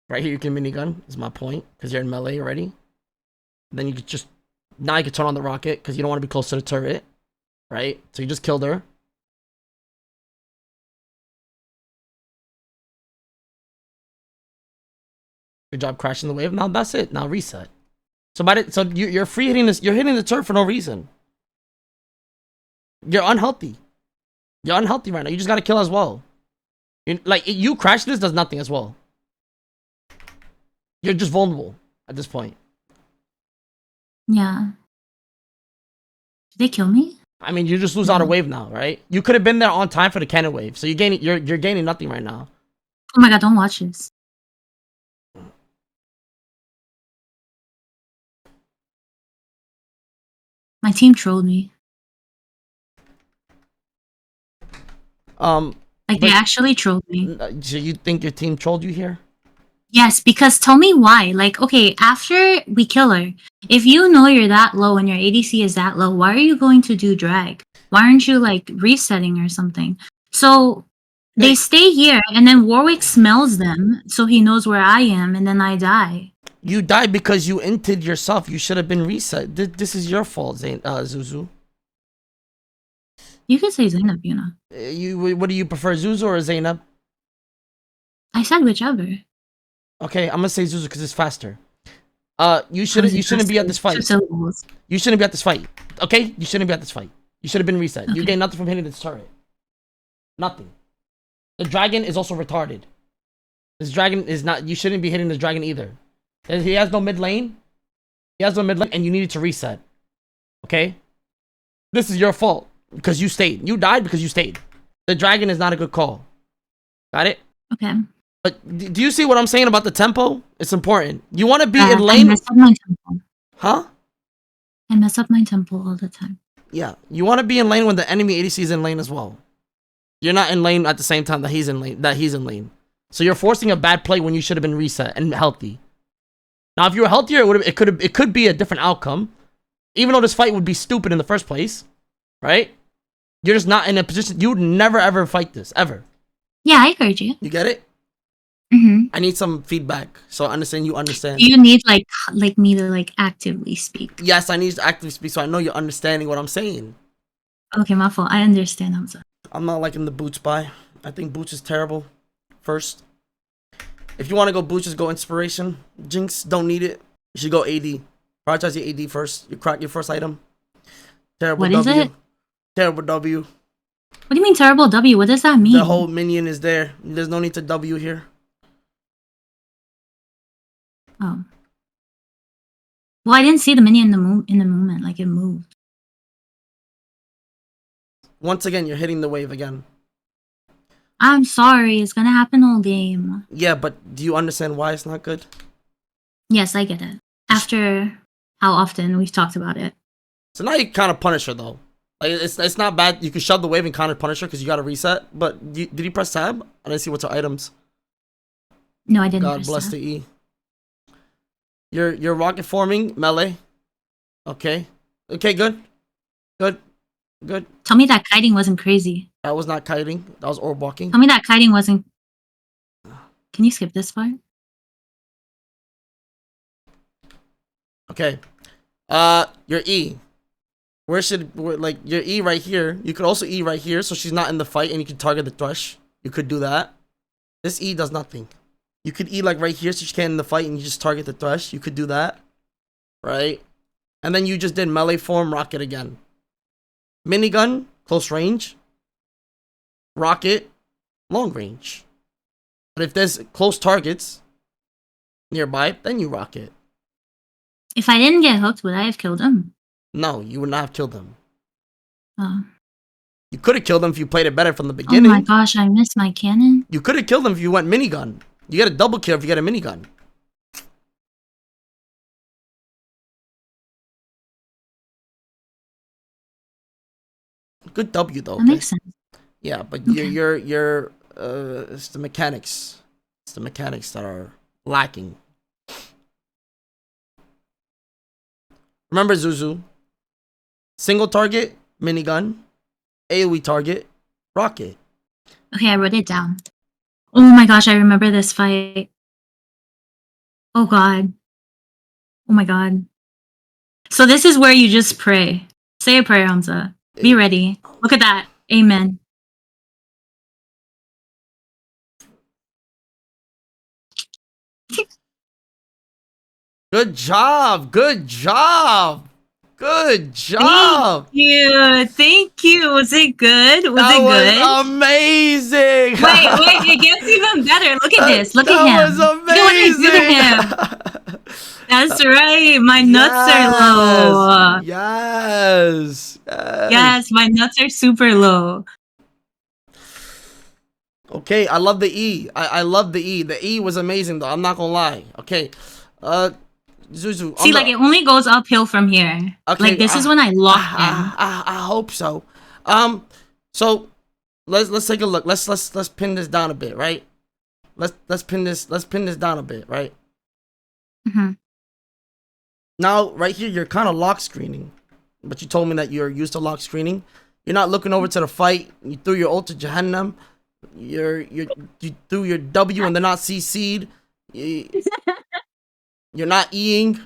Right here you can minigun is my point because you're in melee already. Then you could just now you can turn on the rocket because you don't want to be close to the turret, right? So you just killed her. Good job crashing the wave. Now that's it. Now reset. So you're free hitting this. You're hitting the turret for no reason. You're unhealthy. You're unhealthy right now. You just gotta kill as well. You crashing this does nothing as well. You're just vulnerable at this point. Yeah. Did they kill me? I mean, you just lose out a wave now, right? You could have been there on time for the cannon wave. So you're gaining nothing right now. Oh my god, don't watch this. My team trolled me. Like they actually trolled me. So you think your team trolled you here? Yes, because tell me why. Like, okay, after we kill her, if you know you're that low and your ADC is that low, why are you going to do drag? Why aren't you like resetting or something? So they stay here and then Warwick smells them so he knows where I am and then I die. You died because you inted yourself. You should have been reset. This is your fault, Zuzu. You could say Zainab, you know. What do you prefer, Zuzu or Zainab? I said whichever. Okay, I'm gonna say Zuzu because it's faster. You shouldn't be at this fight. You shouldn't be at this fight. Okay, you shouldn't be at this fight. You should have been reset. Okay. You gain nothing from hitting this turret. Nothing. The dragon is also retarded. This dragon is not. You shouldn't be hitting this dragon either. He has no mid lane. He has no mid lane, and you needed to reset. Okay? This is your fault because you stayed. You died because you stayed. The dragon is not a good call. Got it? Okay. But do you see what I'm saying about the tempo? It's important. You want to be in lane. I mess up my tempo. Huh? I mess up my tempo all the time. Yeah. You want to be in lane when the enemy ADC is in lane as well. You're not in lane at the same time that he's in lane. So you're forcing a bad play when you should have been reset and healthy. Now, if you were healthier, it could be a different outcome. Even though this fight would be stupid in the first place, right? You're just not in a position. You would never ever fight this ever. Yeah, I heard you. You get it? Mm-hmm. I need some feedback so I understand you understand. You need like me to like actively speak. Yes, I need to actively speak so I know you're understanding what I'm saying. Okay, my fault. I understand. I'm sorry. I'm not liking the Boots buy. I think Boots is terrible. First. If you want to go Boots, just go Inspiration. Jinx, don't need it. You should go AD. Prioritize your AD first. You crack your first item. Terrible what W. Is it? Terrible W. What do you mean terrible W? What does that mean? The whole minion is there. There's no need to W here. Oh. Well, I didn't see the minion in the movement. Like it moved. Once again, you're hitting the wave again. I'm sorry. It's gonna happen all game. Yeah, but do you understand why it's not good? Yes, I get it. After how often we've talked about it. So now you kind of punish her though. Like it's not bad. You can shove the wave and counter punish her because you got to reset. But did you press tab? I didn't see what's her items. No, I didn't. God bless the E. You're rocket forming melee. Okay. Okay. Good. Good. Good. Tell me that kiting wasn't crazy. That was not kiting. That was orb walking. Tell me that kiting wasn't. Can you skip this part? Okay. Your E. Like your E right here? You could also E right here, so she's not in the fight, and you can target the thrush. You could do that. This E does nothing. You could E like right here, so she can't in the fight, and you just target the thrush. You could do that, right? And then you just did melee form, rocket again. Minigun, close range. Rocket, long range. But if there's close targets nearby, then you rocket. If I didn't get hooked, would I have killed him? No, you would not have killed him. Oh. You could have killed him if you played it better from the Oh beginning. my gosh, I missed my cannon. You could have killed him if you went minigun. You get a double kill if you get a minigun. Good W though. That makes sense. Yeah, but Okay. you're it's the mechanics. It's the mechanics that are lacking. Remember Zuzu. Single target, minigun, AoE target, rocket. Okay, I wrote it down. Oh my gosh, I remember this fight. Oh god. Oh my god. So this is where you just pray. Say a prayer, Humzh. Be ready. Look at that. Amen. Good job. Good job. Good job. Thank you. Thank you. Was it good? Was it good? That was amazing. Wait, it gets even better. Look at this. Look at him. That was amazing. Look at what I did to him. That's right. My nuts are low. Yes. Yes, my nuts are super low. Okay, I love the E. I love the E. The E was amazing though. I'm not gonna lie. Okay. Zuzu. See, like it only goes uphill from here. Okay, like this is when I lock in. I hope so. So let's take a look. Let's pin this down a bit, right? Let's pin this down a bit, right? Mm-hmm. Now, right here, you're kind of lock screening, but you told me that you're used to lock screening. You're not looking over to the fight. You threw your ult to Jahannam. You threw your W and they're not CC'd. You're not Eing.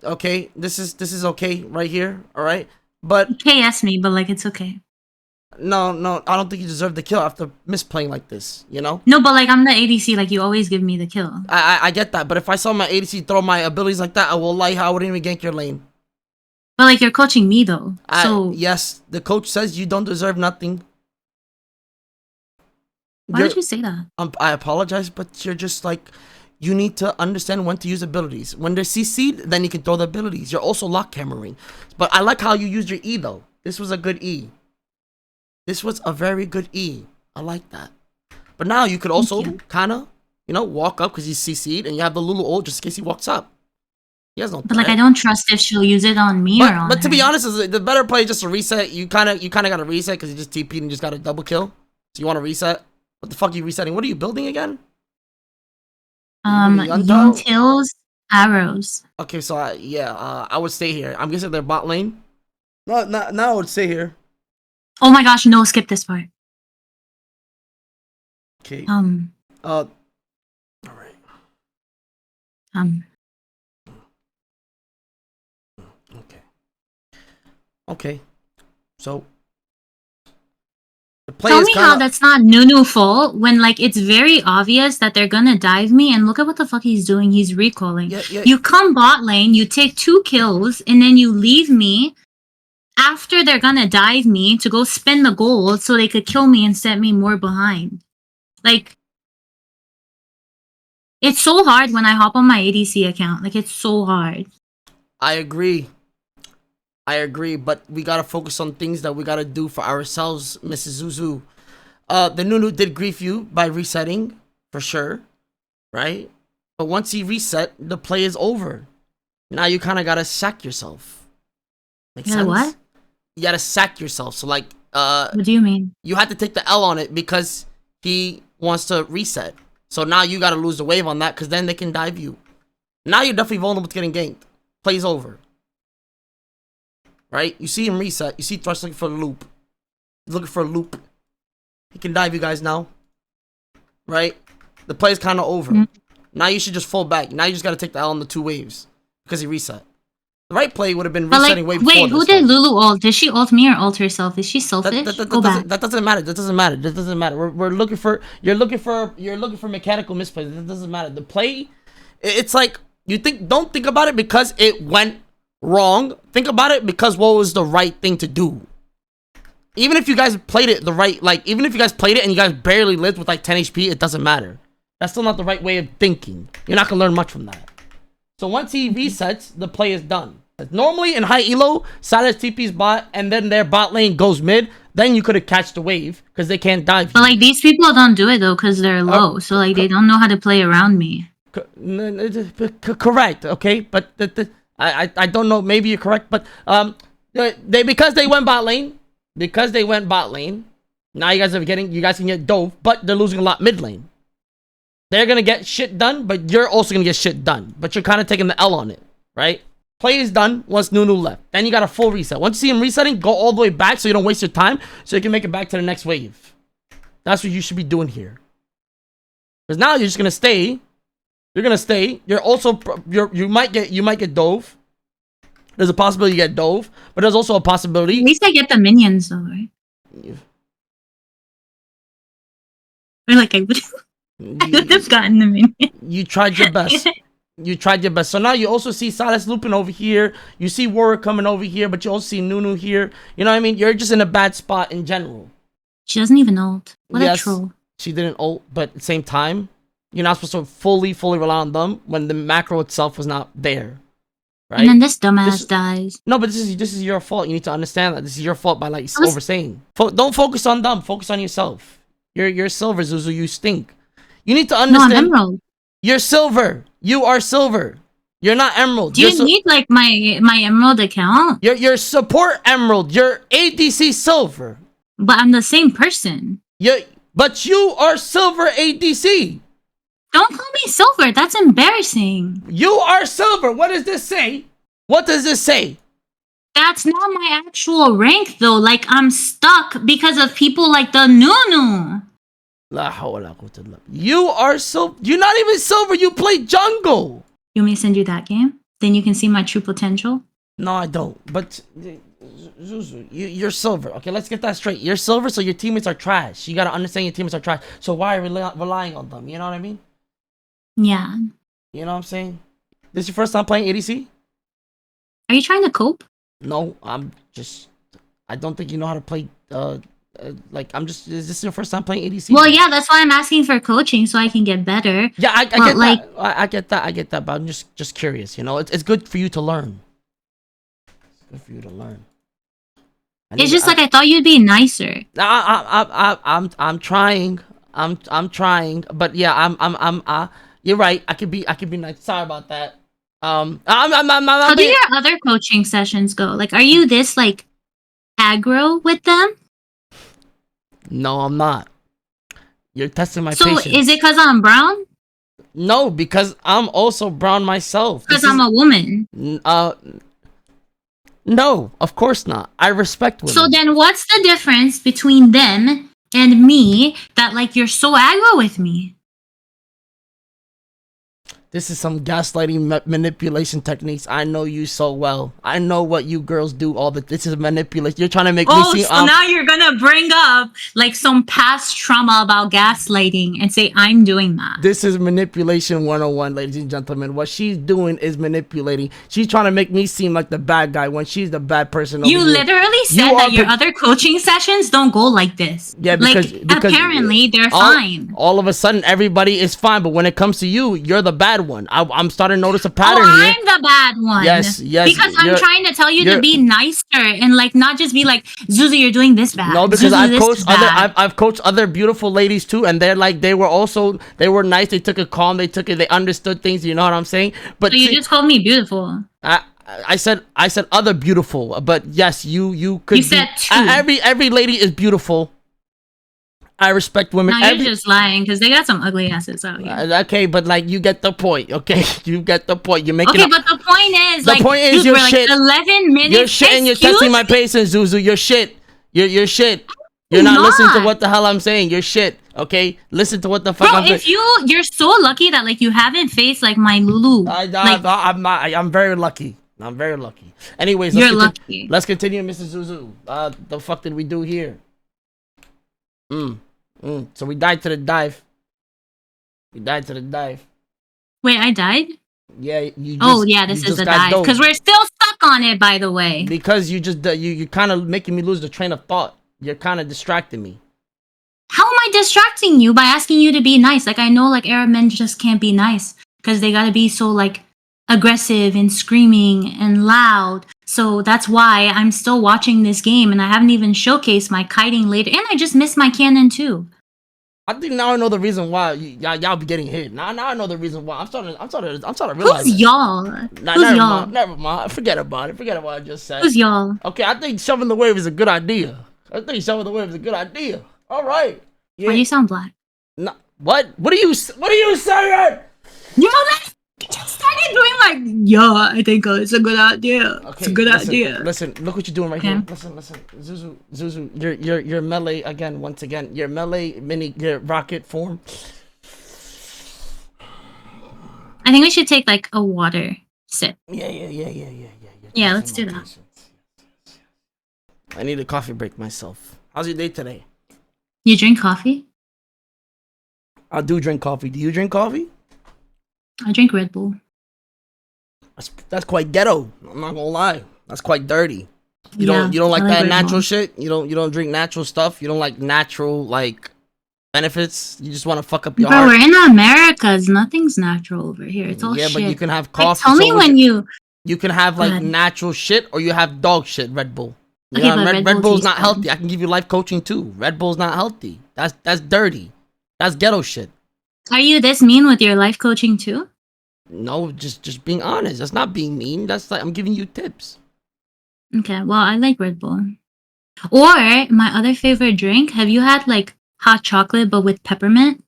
Okay, this is okay right here. All right, but KS me, but like it's okay. no, I don't think you deserve the kill after misplaying like this. You know. No, but like I'm the ADC. Like you always give me the kill. I get that, but if I saw my ADC throw my abilities like that, I will lie. I wouldn't even gank your lane. But like you're coaching me though. So yes, the coach says you don't deserve nothing. Why did you say that? I apologize, but you're just like, you need to understand when to use abilities. When they're CC'd, then you can throw the abilities. You're also lock cameraing. But I like how you used your E though. This was a good E. This was a very good E. I like that. But now you could also kind of, walk up because he's CC'd and you have the Lulu ult just in case he walks up. He has no But like I don't trust if she'll use it on me or on But to her. be honest, the better play is just to reset. You kind of got to reset because you just TP'd and just got a double kill. So you want to reset? What the fuck are you resetting? What are you building again? Yuntil's arrows. Okay, so I would stay here. I'm guessing they're bot lane. No, now I would stay here. Oh my gosh, no, skip this part. Okay. All right. Okay. So tell me how that's not Nunu fault when like it's very obvious that they're gonna dive me and look at what the fuck he's doing. He's recalling. Yeah. You come bot lane, you take 2 kills, and then you leave me after they're gonna dive me to go spend the gold so they could kill me and set me more behind. Like it's so hard when I hop on my ADC account. Like it's so hard. I agree, but we gotta focus on things that we gotta do for ourselves, Mrs. Zuzu. The Nunu did grief you by resetting, for sure, right? But once he reset, the play is over. Now you kind of gotta sack yourself. Make sense? What? You gotta sack yourself. So like, what do you mean? You had to take the L on it because he wants to reset. So now you gotta lose the wave on that because then they can dive you. Now you're definitely vulnerable to getting ganked. Play's over. Right? You see him reset. You see Thrush looking for a loop. He's looking for a loop. He can dive you guys now. Right? The play's kind of over. Mhm. Now you should just fall back. Now you just got to take the L on the 2 waves because he reset. The right play would have been But resetting like, way before wait, who this, did though. Lulu ult? Did she ult me or ult herself? Is she selfish? Go back. That doesn't matter. That doesn't matter. That doesn't matter. We're looking for you're looking for mechanical misplays. That doesn't matter. The play, it's like don't think about it because it went wrong. Think about it because what was the right thing to do. Even if you guys played it the right, like even if you guys played it and you guys barely lived with like 10 HP, it doesn't matter. That's still not the right way of thinking. You're not gonna learn much from that. So once he resets, the play is done. Normally in high elo, Silas TP's bot and then their bot lane goes mid. Then you could have catched the wave because they can't dive. But like these people don't do it though because they're low, so like they don't know how to play around me. Correct, okay, but I don't know. Maybe you're correct, but because they went bot lane. Now you guys can get dove, but they're losing a lot mid lane. They're gonna get shit done, but you're also gonna get shit done. But you're kind of taking the L on it, right? Play is done once Nunu left. Then you got a full reset. Once you see him resetting, go all the way back so you don't waste your time, so you can make it back to the next wave. That's what you should be doing here. Because now you're just gonna stay. You're gonna stay. You might get dove. There's a possibility you get dove, but there's also a possibility. At least I get the minions though, right? Or like I would have gotten the minion. You tried your best. You tried your best. So now you also see Silas looping over here. You see Warwick coming over here, but you also see Nunu here. You know what I mean? You're just in a bad spot in general. She doesn't even ult. What a troll. She didn't ult, but at the same time, you're not supposed to fully rely on them when the macro itself was not there. Right? And then this dumbass dies. No, but this is your fault. You need to understand that. This is your fault by like oversaying. Don't focus on them. Focus on yourself. You're silver, Zuzu. You stink. You need to understand. No, I'm emerald. You're silver. You are silver. You're not emerald. Do you need like my emerald account? You're support emerald. You're ADC silver. But I'm the same person. But you are silver ADC. Don't call me silver. That's embarrassing. You are silver. What does this say? What does this say? That's not my actual rank though. Like I'm stuck because of people like the Nunu. You are silver. You're not even silver. You play jungle. You want me to send you that game? Then you can see my true potential. No, I don't. But Zuzu, you're silver. Okay, let's get that straight. You're silver, so your teammates are trash. You gotta understand your teammates are trash. So why are you relying on them? You know what I mean? Yeah. You know what I'm saying? This is your first time playing ADC? Are you trying to cope? No, I don't think you know how to play. Is this your first time playing ADC? Well, yeah, that's why I'm asking for coaching so I can get better. Yeah, I get like, that. I get that. But I'm just curious. You know, it's good for you to learn. It's good for you to learn. It's just like I thought you'd be nicer. I'm trying. I'm trying. But yeah, you're right. I could be nice. Sorry about that. How do your other coaching sessions go? Like, are you this like aggro with them? No, I'm not. You're testing my patience. So is it because I'm brown? No, because I'm also brown myself. Because I'm a woman. No, of course not. I respect women. So then what's the difference between them and me that like you're so aggro with me? This is some gaslighting manipulation techniques. I know you so well. I know what you girls do all the. This is manipulation. You're trying to make me see. So now you're gonna bring up like some past trauma about gaslighting and say I'm doing that. This is manipulation 101, ladies and gentlemen. What she's doing is manipulating. She's trying to make me seem like the bad guy when she's the bad person. You literally said that your other coaching sessions don't go like this. Yeah, because apparently they're fine. All of a sudden, everybody is fine, but when it comes to you, you're the bad one. I'm starting to notice a pattern here. I'm the bad one. Yes. Because I'm trying to tell you to be nicer and like not just be like, Zuzu, you're doing this bad. No, because I've coached other beautiful ladies too, and they're like they were nice. They took it calm. They understood things. You know what I'm saying? But so you just called me beautiful. I said other beautiful, but yes, you could. You said two. Every lady is beautiful. I respect women. No, you're just lying because they got some ugly asses out here. Okay, but like you get the point. Okay, you get the point. You're making. Okay, but the point is, dude, you're shit. Like 11 minutes. You're shit, and you're testing my patience, Zuzu. You're shit. You're shit. You're not listening to what the hell I'm saying. You're shit. Okay, listen to what the fuck Bro, I'm saying. if you're so lucky that like you haven't faced like my Lulu. I'm not. I'm very lucky. I'm very lucky. Anyways, You're lucky. Let's continue, Mrs. Zuzu. The fuck did we do here? So we died to the dive. We died to the dive. Wait, I died? Yeah, you just. Oh yeah, this is a dive. Because we're still stuck on it, by the way. Because you just you kind of making me lose the train of thought. You're kind of distracting me. How am I distracting you by asking you to be nice? Like I know like Arab men just can't be nice because they gotta be so like aggressive and screaming and loud. So that's why I'm still watching this game and I haven't even showcased my kiting later. And I just missed my cannon too. I think now I know the reason why y'all be getting hit. Now I know the reason why. I'm starting to realize. Who's y'all? Who's y'all? Never mind. Forget about it. Forget what I just said. Who's y'all? Okay, I think shoving the wave is a good idea. All right. Yeah. Why do you sound black? No, what? What are you saying? Yo, let's just started doing like, yeah, I think it's a good idea. Okay, it's a good idea. Listen, look what you're doing right here. Listen, Zuzu, your melee again, once again, your melee your rocket form. I think we should take like a water sip. Yeah, let's do that. I need a coffee break myself. How's your day today? You drink coffee? I do drink coffee. Do you drink coffee? I drink Red Bull. That's quite ghetto. I'm not gonna lie. That's quite dirty. You don't like that natural shit? You don't drink natural stuff? You don't like natural like benefits? You just want to fuck up your heart? Bro, we're in America. Nothing's natural over here. It's all shit. Yeah, but you can have coffee. Like, tell me when you can have like natural shit or you have dog shit, Red Bull. Okay, but Red Bull's not healthy. I can give you life coaching too. Red Bull's not healthy. That's dirty. That's ghetto shit. Are you this mean with your life coaching too? No, just being honest. That's not being mean. That's like I'm giving you tips. Okay, well, I like Red Bull. Or my other favorite drink. Have you had like hot chocolate but with peppermint?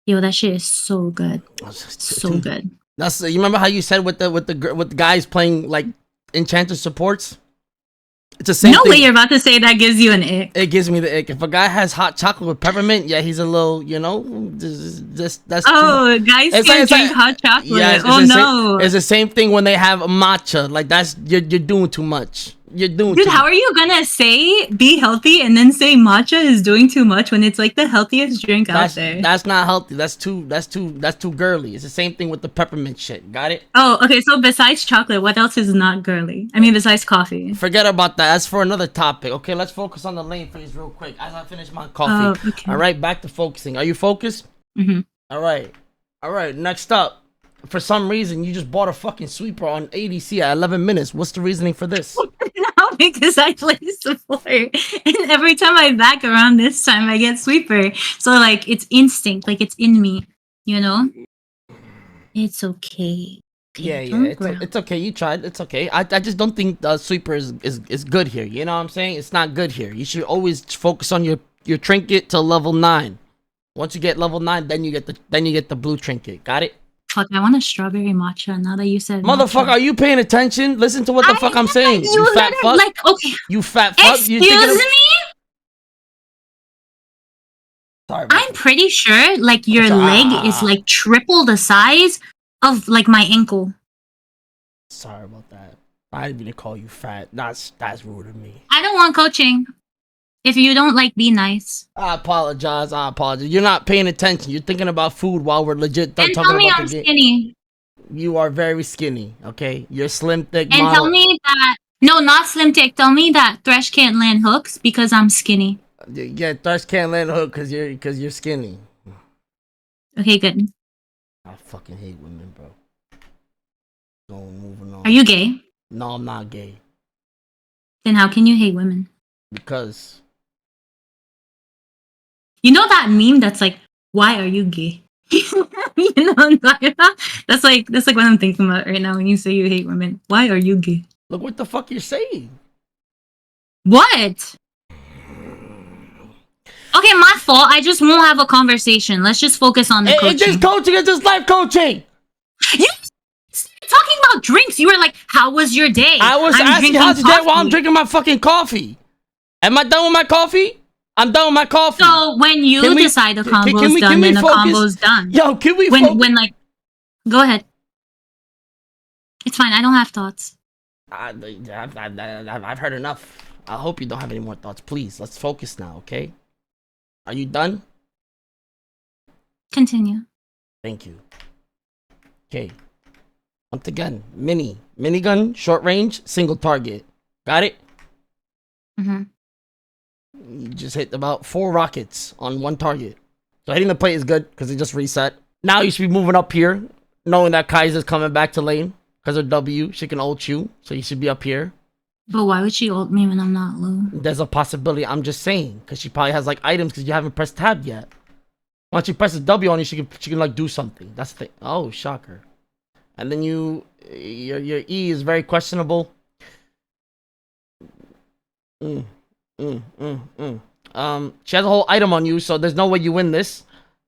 Yo, that shit is so good. So good. That's you remember how you said with the guys playing like enchanted supports? It's the same thing. No way you're about to say that gives you an ick. It gives me the ick. If a guy has hot chocolate with peppermint, yeah, he's a little, that's oh, guys can't drink hot chocolate. Yeah, no. It's the same thing when they have matcha. Like you're doing too much. Dude, how are you gonna say be healthy and then say matcha is doing too much when it's like the healthiest drink out there? That's not healthy. That's too girly. It's the same thing with the peppermint shit. Got it? Oh, okay. So besides chocolate, what else is not girly? I mean, besides coffee. Forget about that. That's for another topic. Okay, let's focus on the lane phase real quick as I finish my coffee. Oh, okay. All right, back to focusing. Are you focused? Mm-hmm. All right. Next up. For some reason, you just bought a fucking sweeper on ADC at 11 minutes. What's the reasoning for this? No, because I play support. And every time I back around this time, I get sweeper. So, like, it's instinct. Like, it's in me. You know? It's okay. Yeah. It's okay. You tried. It's okay. I just don't think sweeper is good here. You know what I'm saying? It's not good here. You should always focus on your trinket till level 9. Once you get level 9, then you get the blue trinket. Got it? Fuck, I want a strawberry matcha now that you said motherfucker, are you paying attention? Listen to what the fuck I'm saying. You fat fuck. Like, okay. You fat fuck. Excuse me? Sorry. I'm pretty sure, like, your leg is, like, triple the size of, like, my ankle. Sorry about that. I didn't mean to call you fat. That's rude of me. I don't want coaching. If you don't, like, be nice. I apologize. You're not paying attention. You're thinking about food while we're legit talking about the game. And tell me I'm skinny. You are very skinny, okay? You're slim, thick, and model. Tell me that... No, not slim, thick. Tell me that Thresh can't land hooks because I'm skinny. Yeah, Thresh can't land a hook because you're skinny. Okay, good. I fucking hate women, bro. So moving on. Are you gay? No, I'm not gay. Then how can you hate women? Because... You know that meme that's like, why are you gay? You know what I'm talking about? That's like what I'm thinking about right now when you say you hate women. Why are you gay? Look what the fuck you're saying. What? Okay, my fault. I just won't have a conversation. Let's just focus on the coaching. It's just coaching. It's just life coaching. You talking about drinks. You were like, how was your day? I was asking how's your day while I'm drinking my fucking coffee. Am I done with my coffee? I'm done with my coffee. So when you Can we- decide the can- can combo's we- done, can we then the focus? combo's done. Yo, can we focus? When like, go ahead. It's fine. I don't have thoughts. I've heard enough. I hope you don't have any more thoughts. Please, let's focus now, okay? Are you done? Continue. Thank you. Okay. Once again, minigun, short range, single target. Got it? Mm-hmm. You just hit about 4 rockets on 1 target. So hitting the plate is good because it just reset. Now you should be moving up here, knowing that Kaiser's coming back to lane because of W. She can ult you, so you should be up here. But why would she ult me when I'm not low? There's a possibility. I'm just saying because she probably has like items because you haven't pressed tab yet. Once you press the W on you, she can like do something. That's the thing. Oh, shocker. And then your E is very questionable. She has a whole item on you, so there's no way you win this.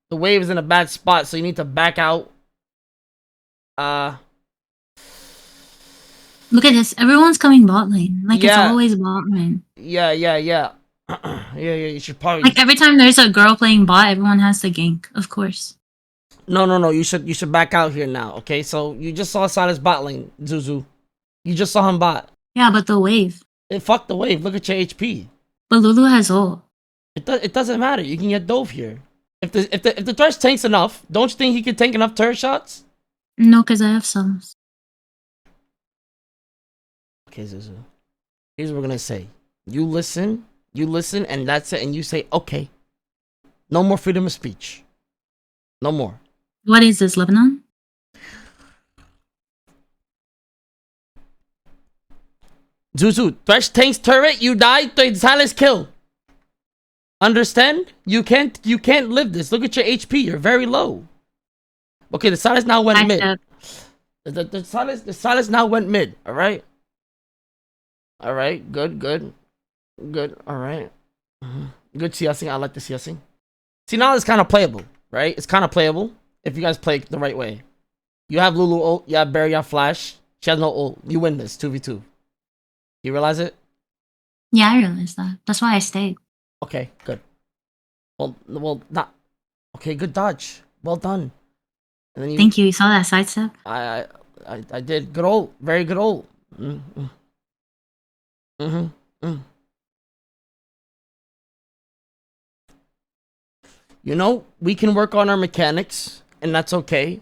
The wave is in a bad spot, so you need to back out. Look at this. Everyone's coming bot lane. Like, Yeah. it's always bot lane. Yeah. Yeah, you should probably... Like, every time there's a girl playing bot, everyone has to gank, of course. No. You should back out here now, okay? So, you just saw Silas bot lane, Zuzu. You just saw him bot. Yeah, but the wave. Fuck the wave. Look at your HP. But Lulu has ult. It doesn't matter. You can get dove here. If the Thresh tanks enough, don't you think he can tank enough turret shots? No, because I have some. Okay, Zuzu. Here's what we're gonna say. You listen, and that's it, and you say, okay. No more freedom of speech. No more. What is this, Lebanon? Zuzu, Thresh tanks turret, you die, Silas kill. Understand? You can't live this. Look at your HP, you're very low. Okay, the Silas now went mid. The Silas now went mid, alright? Alright, good. Alright. Good CSing. I like the CSing. See, now it's kind of playable, right? It's kind of playable if you guys play the right way. You have Lulu ult, you have Barry, you have Flash. She has no ult. You win this 2v2. You realize it? Yeah, I realized that. That's why I stayed. Okay, good. Well, not. Okay, good dodge. Well done. And then Thank you. You saw that sidestep? I did. Good ult. Very good ult. You know, we can work on our mechanics, and that's okay.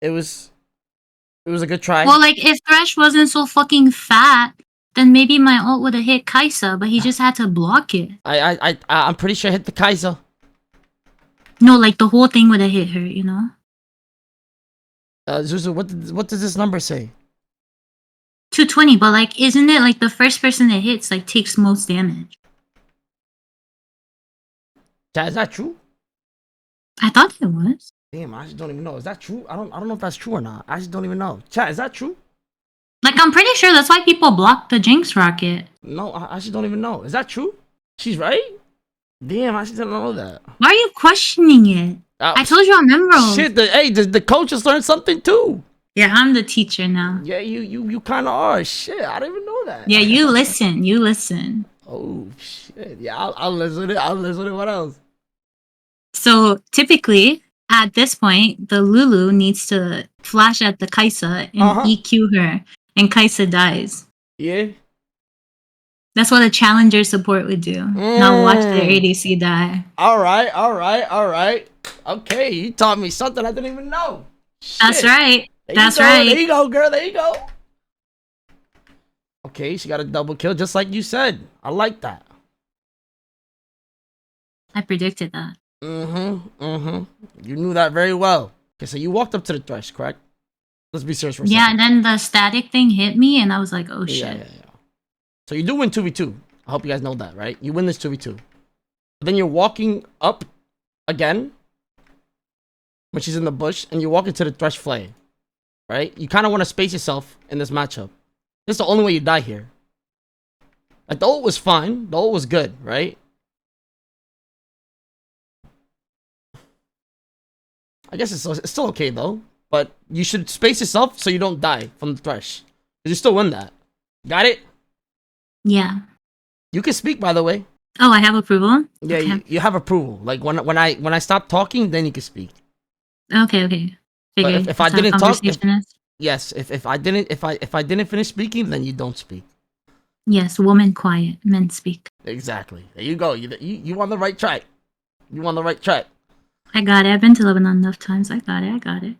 It was a good try. Well, like, if Thresh wasn't so fucking fat, then maybe my ult would have hit Kaisa, but he just had to block it. I'm pretty sure I hit the Kaiser. No, like, the whole thing would have hit her, you know? Zuzu, what does this number say? 220, but, like, isn't it, like, the first person that hits, like, takes most damage? Is that true? I thought it was. Damn, I just don't even know. Is that true? I don't know if that's true or not. I just don't even know. Chat, is that true? Like, I'm pretty sure that's why people blocked the Jinx rocket. No, I just don't even know. Is that true? She's right? Damn, I just didn't know that. Why are you questioning it? I told you I'm Emerald. Shit, the coach has learned something too. Yeah, I'm the teacher now. Yeah, you kind of are. Shit, I didn't even know that. Yeah, you listen. You listen. Oh, shit. Yeah, I'll listen to it. What else? So, typically, at this point, the Lulu needs to flash at the Kaisa and EQ her, and Kaisa dies. Yeah. That's what a challenger support would do. Not watch their ADC die. All right. Okay, you taught me something I didn't even know. Shit. That's right. That's right. right. There you go, girl. There you go. Okay, she got a double kill just like you said. I like that. I predicted that. You knew that very well. Okay, so you walked up to the Thresh, correct? Let's be serious for a second. Yeah, and then the static thing hit me, and I was like, oh shit. Yeah. So you do win 2v2. I hope you guys know that, right? You win this 2v2. But then you're walking up again, when she's in the bush, and you're walking to the Thresh flay, right? You kind of want to space yourself in this matchup. This is the only way you die here. Like, the ult was fine. The ult was good, right? I guess it's still okay, though. But you should space yourself so you don't die from the Thresh. Because you still win that. Got it? Yeah. You can speak, by the way. Oh, I have approval. Yeah, Okay. you have approval. Like when I stop talking, then you can speak. Okay. Okay. But Figured if I that's how didn't talk, if conversation is. yes, if I didn't if I didn't finish speaking, then you don't speak. Yes, woman quiet, men speak. Exactly. There you go. You on the right track. You on the right track. I got it. I've been to Lebanon enough times. I got it. I got it.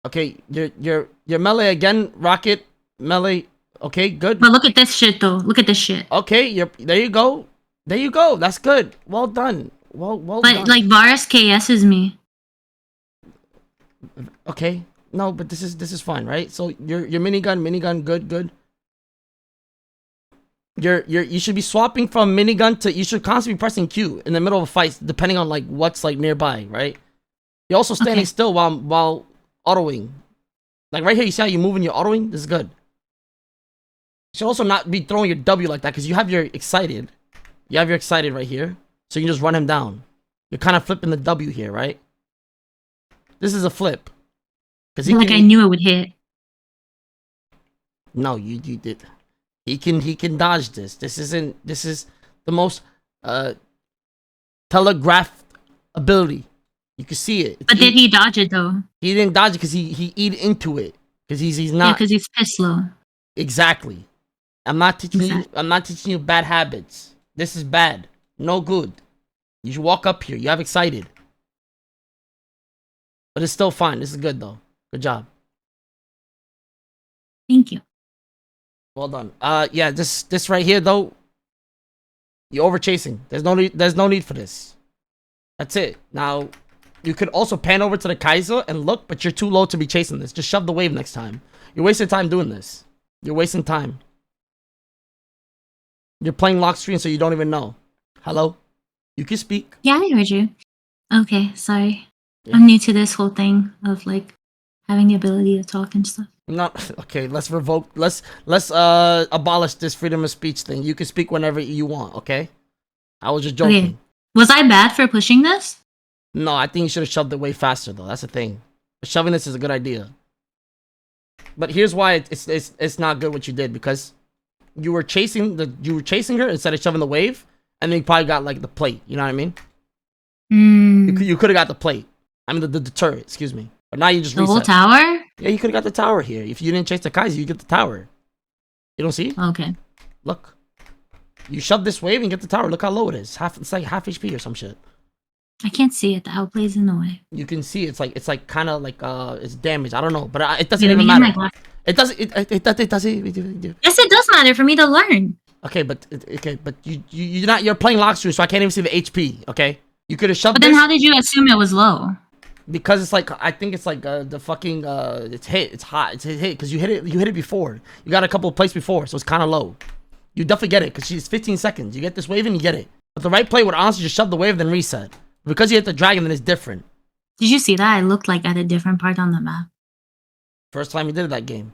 Okay, your melee again, rocket melee. Okay, good. But look at this shit though. Look at this shit. Okay, you're there. You go. There you go. That's good. Well done. Well But done. like Varus KS is me. Okay. No, but this is fine, right? So your minigun, good. You should be swapping from minigun to, you should constantly be pressing Q in the middle of a fight, depending on like what's like nearby, right? You're also standing Okay. still while autoing. Like right here, you see how you moving your autoing? This is good. You should also not be throwing your W like that, because you have your excited. You have your excited right here. So you can just run him down. You're kind of flipping the W here, right? This is a flip. Because Like I knew it would hit. No, you did. He can dodge this. This is the most telegraphed ability. You can see it. But did he dodge it though? He didn't dodge it because he eat into it. Because he's Yeah, not. because he's piss slow. Exactly. I'm not teaching you. Exactly. I'm not teaching you bad habits. This is bad. No good. You should walk up here. You have excited. But it's still fine. This is good though. Good job. Thank you. Well done. Yeah. This right here though. You're over chasing. There's no need for this. That's it. Now, you could also pan over to the Kaiser and look, but you're too low to be chasing this. Just shove the wave next time. You're wasting time doing this. You're wasting time. You're playing lock screen, so you don't even know. Hello? You can speak. Yeah, I heard you. Okay, sorry. Yeah. I'm new to this whole thing of like having the ability to talk and stuff. Not okay. Let's revoke. Let's abolish this freedom of speech thing. You can speak whenever you want. Okay. I was just joking. Okay. Was I bad for pushing this? No, I think you should have shoved it way faster though. That's the thing. Shoving this is a good idea. But here's why it's not good what you did, because you were chasing her instead of shoving the wave, and then you probably got like the plate. You know what I mean? You could have got the plate. I mean the turret. Excuse me. But now you just The reset. whole tower? Yeah, you could have got the tower here. If you didn't chase the Kaiser, you get the tower. You don't see? Okay. Look. You shove this wave and get the tower. Look how low it is. It's like half HP or some shit. I can't see it. The outplay's in the way. You can see it's like kind of like it's damaged. I don't know, but it doesn't Wait, let even me get my matter. glass. It doesn't. It doesn't. Yes, it does matter for me to learn. Okay, but you're playing lock screw, so I can't even see the HP. Okay, you could have shoved. But then this how did you assume it was low? because it's like, I think it's like the fucking it's hit. It's hot. It's hit because you hit it before. You got a couple of plays before, so it's kind of low. You definitely get it because she's 15 seconds. You get this wave and you get it. But the right play would honestly just shove the wave then reset. Because you hit the dragon, then it's different. Did you see that? I looked like at a different part on the map. First time you did it that game.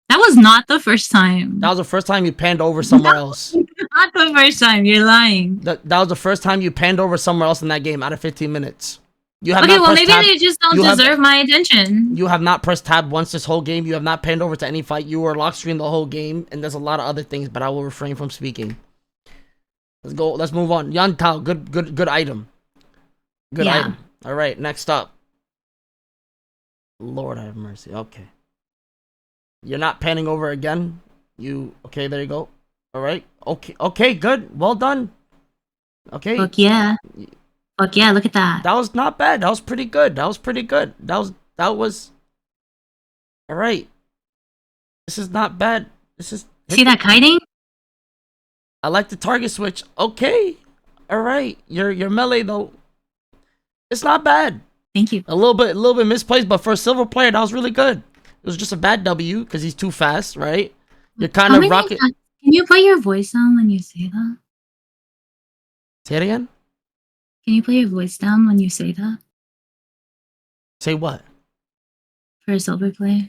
That was not the first time. That was the first time you panned over somewhere else. Not the first time. You're lying. That was the first time you panned over somewhere else in that game out of 15 minutes. You have Okay, not well pressed maybe tab. they just don't deserve my attention. You have not pressed tab once this whole game. You have not panned over to any fight. You were lock screen the whole game, and there's a lot of other things, but I will refrain from speaking. Let's go. Let's move on. Yan Tao, good item. Good item. All right, next up. Lord have mercy. Okay. You're not panning over again. Okay? There you go. All right. Okay. Good. Well done. Okay. Fuck yeah. Fuck yeah. Look at that. That was not bad. That was pretty good. That was. All right. This is not bad. This is. See that kiting? I like the target switch. Okay. All right. Your melee though. It's not bad. Thank you. A little bit misplaced, but for a silver player, that was really good. It was just a bad W because he's too fast, right? You're kind of rocket. Can you put your voice down when you say that? Say it again. Can you put your voice down when you say that? Say what? For a silver player?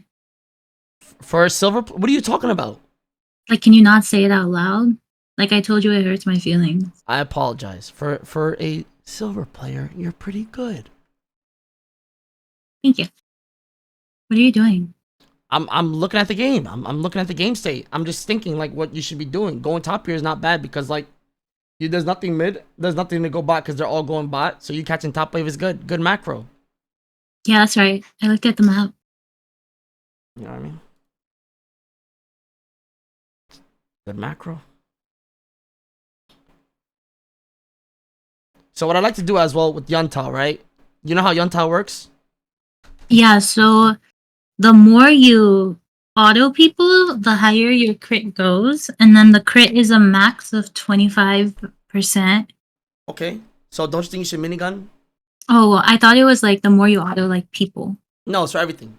For a silver? What are you talking about? Like, can you not say it out loud? Like I told you, it hurts my feelings. I apologize. For a silver player, you're pretty good. Thank you. What are you doing? I'm looking at the game. I'm looking at the game state. I'm just thinking like what you should be doing. Going top here is not bad because like There's nothing mid. There's nothing to go bot because they're all going bot. So you catching top wave is good. Good macro. Yeah, that's right. I looked at the map. You know what I mean? Good macro. So what I like to do as well with Yunta, right? You know how Yunta works? Yeah, so the more you auto people, the higher your crit goes, and then the crit is a max of 25%. Okay. So don't you think you should minigun? Oh, I thought it was like the more you auto like people. No, it's for everything.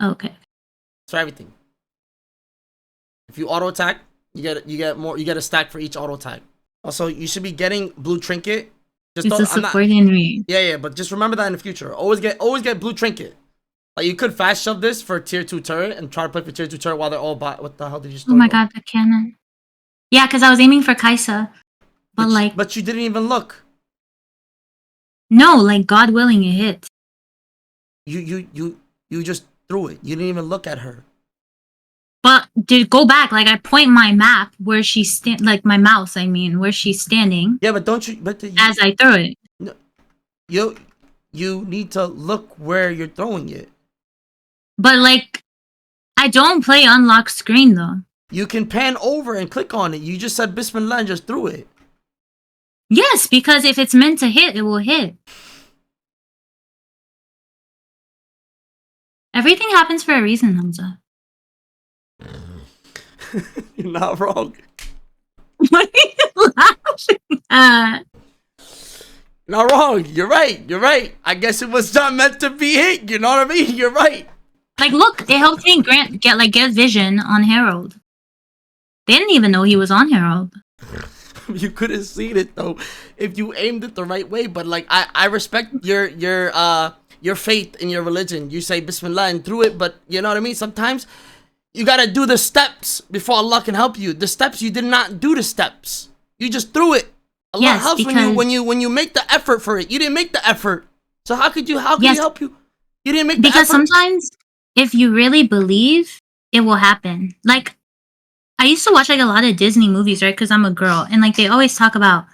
Okay. It's for everything. If you auto attack, you get more. You get a stack for each auto attack. Also, you should be getting blue trinket. Just It's a I'm not, support in range. yeah, but just remember that in the future. Always get blue trinket. Like you could fast shove this for tier 2 turret and try to play for tier 2 turret while they're all bot. What the hell did you? Oh my god, the cannon. Yeah, because I was aiming for Kaisa, but but you didn't even look. No, like God willing, it hit. You just threw it. You didn't even look at her. But did go back, like I point my map where she's like my mouse, I mean, where she's standing. Yeah, but don't you? But as I throw it. No, you need to look where you're throwing it. But like, I don't play unlock screen though. You can pan over and click on it. You just said Bismillah and just threw it. Yes, because if it's meant to hit, it will hit. Everything happens for a reason, Humzh. You're not wrong. What are you laughing at? Not wrong. You're right. You're right. I guess it was not meant to be hit. You know what I mean? You're right. Like, look, it helped me get vision on Herald. They didn't even know he was on Herald. You could have seen it though if you aimed it the right way. But like, I respect your faith in your religion. You say Bismillah and threw it, but you know what I mean. Sometimes you gotta do the steps before Allah can help you. The steps, you did not do the steps. You just threw it. Allah helps when you make the effort for it. You didn't make the effort. So how could you he help you? You didn't make the effort. Because sometimes if you really believe, it will happen. Like, I used to watch like a lot of Disney movies, right? Because I'm a girl, and like they always talk about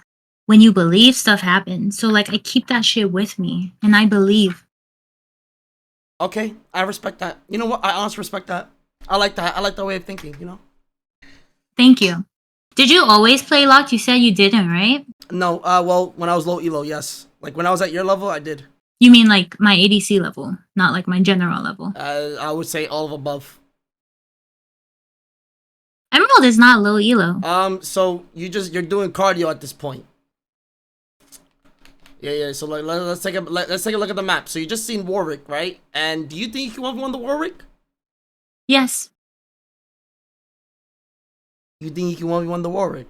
when you believe, stuff happens. So like I keep that shit with me, and I believe. Okay, I respect that. You know what? I honestly respect that. I like that. I like that way of thinking, you know? Thank you. Did you always play locked? You said you didn't, right? No, well, when I was low elo, yes. Like, when I was at your level, I did. You mean like my ADC level, not like my general level? I would say all of above. Emerald is not low elo. So you're doing cardio at this point. Yeah. So like, let's take a look at the map. So you just seen Warwick, right? And do you think you can win the Warwick? Yes. You think you can 1v1 the Warwick?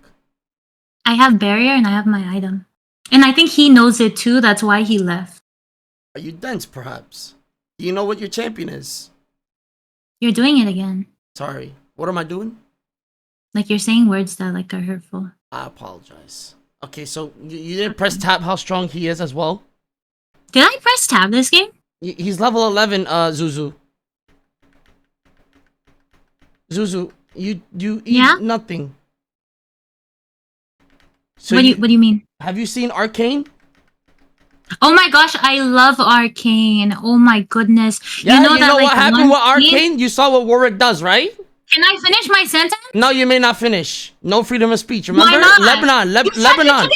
I have barrier and I have my item. And I think he knows it too, that's why he left. Are you dense, perhaps? Do you know what your champion is? You're doing it again. Sorry. What am I doing? Like you're saying words that like are hurtful. I apologize. Okay, so you didn't press tab how strong he is as well? Did I press tab this game? He's level 11, Zuzu. Zuzu, you eat nothing. So what do you mean? Have you seen Arcane? Oh my gosh, I love Arcane. Oh my goodness. Yeah, you know what happened with Arcane? You saw what Warwick does, right? Can I finish my sentence? No, you may not finish. No freedom of speech. Remember? Why not? Lebanon. Lebanon.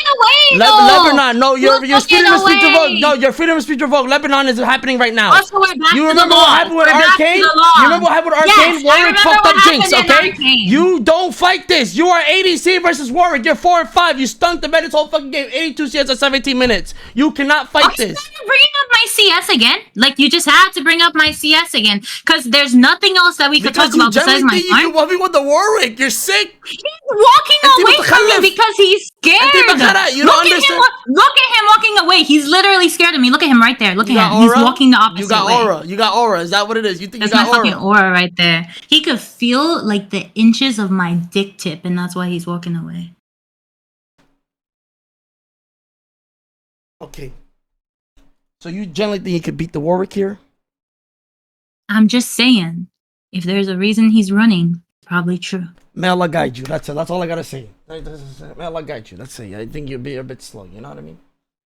Lebanon. No, your freedom of speech revoked. No, your freedom of speech revoked. Lebanon is happening right now. Also, we're back you to remember the law. what happened with Arcane? You remember what happened with Arcane? Yes, Warwick fucked up Jinx, okay? Arcane. You don't fight this. You are ADC versus Warwick. You're 4 and 5. You stunk the bed this whole fucking game. 82 CS at 17 minutes. You cannot fight this. Bringing up my CS again? Like, you just had to bring up my CS again. Because there's nothing else that we could talk about besides my farm. You want me with the Warwick? You're sick. He's walking away from me because he's scared. You don't understand. Look at him walking away. He's literally scared of me. Look at him right there. Look at him. He's walking the opposite way. You got aura. You got aura. Is that what it is? You think you got aura? That's my fucking aura right there. He could feel like the inches of my dick tip, and that's why he's walking away. Okay. So you generally think he could beat the Warwick here? I'm just saying, if there's a reason he's running, probably true. May Allah guide you. That's it. That's all I gotta say. Well, I got you. Let's see. I think you're a bit slow. You know what I mean?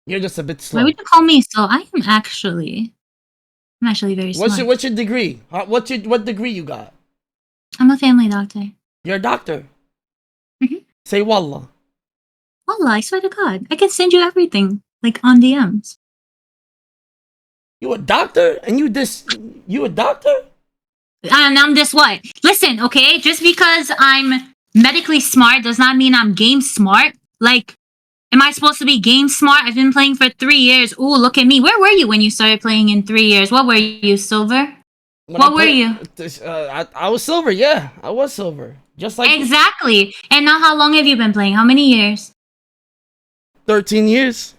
You're just a bit Why slow. would you call me slow? I'm actually very smart. What's your degree? What degree you got? I'm a family doctor. You're a doctor. Mhm. Say wallah. Wallah, I swear to God, I can send you everything, like on DMs. You a doctor? And you a doctor? And I'm this what? Listen, okay? Just because I'm medically smart does not mean I'm game smart. Like, am I supposed to be game smart? I've been playing for 3 years. Ooh, look at me. Where were you when you started playing in 3 years? What were you, silver? What were you? I was silver, yeah. I was silver. Just like Exactly. And now how long have you been playing? How many years? 13 years.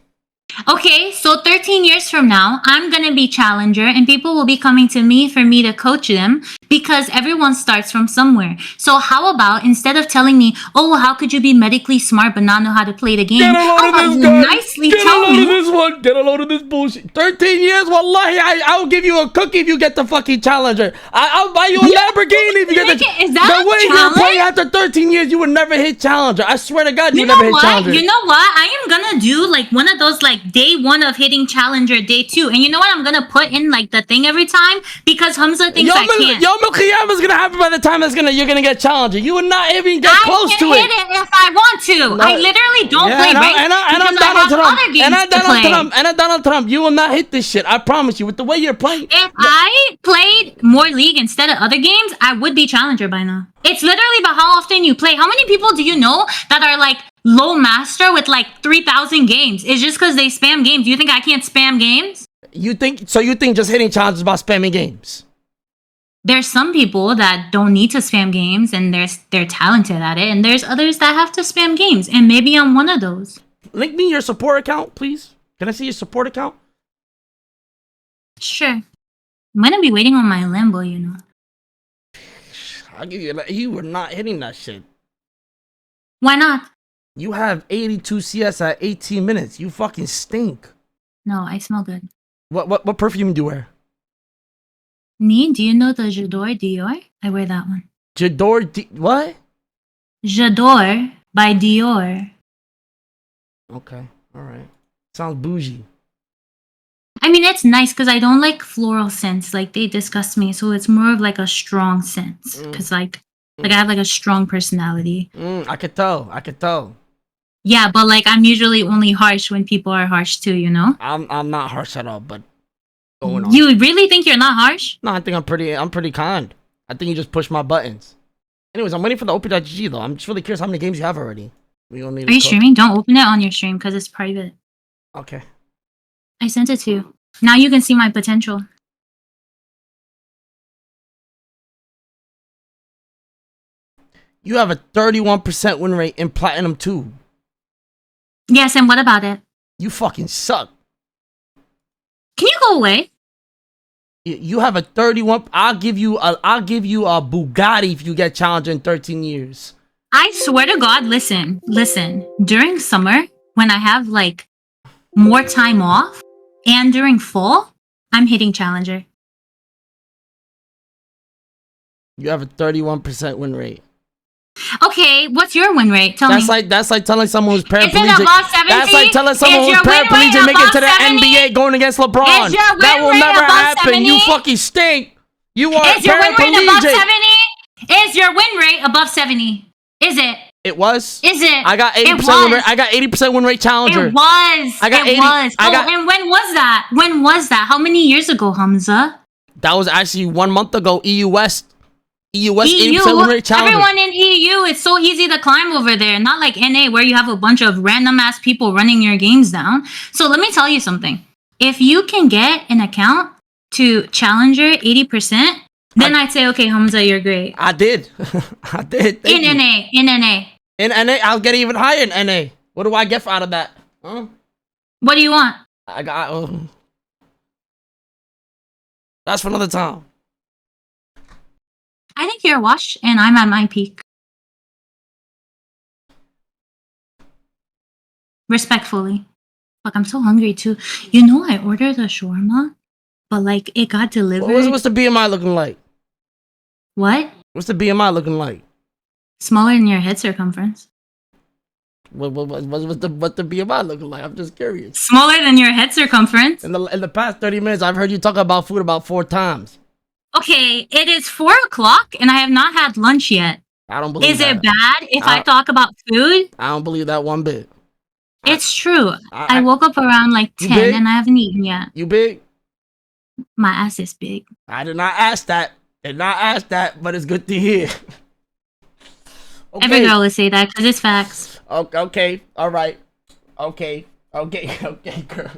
Okay, so 13 years from now, I'm gonna be challenger and people will be coming to me for me to coach them because everyone starts from somewhere. So how about instead of telling me, oh, how could you be medically smart but not know how to play the game? Get a load How of about this you guy. nicely Get a tell load me? of this one. Get a load of this bullshit. 13 years, wallahi, I'll give you a cookie if you get the fucking challenger. I'll buy you a Lamborghini if you get the. Is that The way a you're playing challenge? after 13 years, you would never hit challenger. I swear to God, you You would never know hit what? challenger. You know what? I am gonna do like one of those like day one of hitting challenger, day two, and you know what? I'm gonna put in like the thing every time because Humzh thinks I can't. Yom Al is gonna happen by the time you're gonna get challenger. You would not even get close I to can hit it. it if I want to. I literally don't play ranked and I'm because I Donald have Trump. other games to play. And I'm Donald Trump. You will not hit this shit. I promise you. With the way you're playing. If I played more League instead of other games, I would be challenger by now. It's literally about how often you play. How many people do you know that are like low master with like 3,000 games? It's just because they spam games. Do you think I can't spam games? You think just hitting challenges is about spamming games? There's some people that don't need to spam games and they're talented at it, and there's others that have to spam games, and maybe I'm one of those. Link me your support account, please. Can I see your support account? Sure. I'm gonna be waiting on my Lambo, you know. I'll give you. You were not hitting that shit. Why not? You have 82 CS at 18 minutes. You fucking stink. No, I smell good. What perfume do you wear? Me? Do you know the J'adore Dior? I wear that one. What? J'adore by Dior. Okay, all right. Sounds bougie. I mean, it's nice because I don't like floral scents. Like, they disgust me. So it's more of like a strong scent. Because like I have like a strong personality. I could tell. Yeah, but like I'm usually only harsh when people are harsh too, you know? I'm not harsh at all, but going on. You really think you're not harsh? No, I think I'm pretty kind. I think you just push my buttons. Anyways, I'm waiting for the open.gg though. I'm just really curious how many games you have already. We don't need. Are you streaming? Don't open it on your stream because it's private. Okay. I sent it to you. Now you can see my potential. You have a 31% win rate in Platinum 2. Yes, and what about it? You fucking suck. Can you go away? You have a 31. I'll give you a Bugatti if you get challenged in 13 years. I swear to God, listen. During summer, when I have like more time off, and during fall, I'm hitting challenger. You have a 31% win rate. Okay, what's your win rate? Tell me. That's like telling someone who's paraplegic. Is it above 70? That's like telling someone Is who's your win rate paraplegic making it to the above 70? NBA going against LeBron. Is your win That will rate never above happen. 70? You fucking stink. You are Is your win rate above paraplegic. 70? Is your win rate above 70? Is it? It was. Is it? I got 80% It win rate. was. I got 80% win rate challenger. It was. I got it 80 was. I got- and when was that? When was that? How many years ago, Humzh? That was actually 1 month ago. EU West. EU West 80% EU, win rate challenger. everyone in EU, it's so easy to climb over there. Not like NA where you have a bunch of random ass people running your games down. So let me tell you something. If you can get an account to challenger 80%, then I'd say, okay, Humzh, you're great. I did. I did. Thank you. In NA. In NA, I'll get even higher in NA. What do I get out of that? Huh? What do you want? I got. That's for another time. I think you're washed and I'm at my peak. Respectfully. Fuck, I'm so hungry too. You know, I ordered a shawarma, but like it got delivered. What's the BMI looking like? What? What's the BMI looking like? Smaller than your head circumference. What's the BMI looking like? I'm just curious. Smaller than your head circumference. In the past 30 minutes, I've heard you talk about food about 4 times. Okay, it is 4 o'clock and I have not had lunch yet. I don't believe Is that. it bad if I talk about food? I don't believe that one bit. It's true. I woke up around like 10 and I haven't eaten yet. You big? My ass is big. I did not ask that. But it's good to hear. Okay. Every girl would say that because it's facts. Okay. All right. Okay, girl.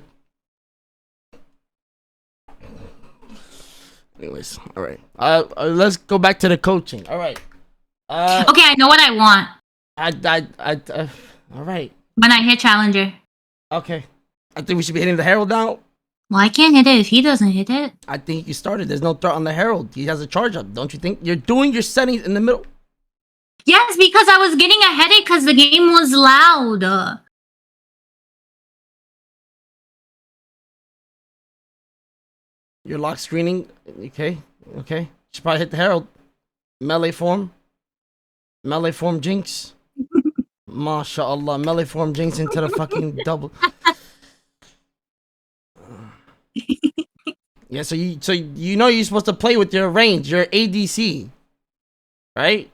Anyways, all right. Let's go back to the coaching. All right. Okay, I know what I want. All right. When I hit Challenger. Okay. I think we should be hitting the Herald now. Well, I can't hit it if he doesn't hit it. I think you started. There's no threat on the Herald. He has a charge up. Don't you think? You're doing your settings in the middle. Yes, because I was getting a headache because the game was loud. You're lock screening. Okay. Should probably hit the Herald. Melee form. Jinx. MashaAllah. Melee form Jinx into the fucking double. Yeah, so you know you're supposed to play with your range, your ADC. Right?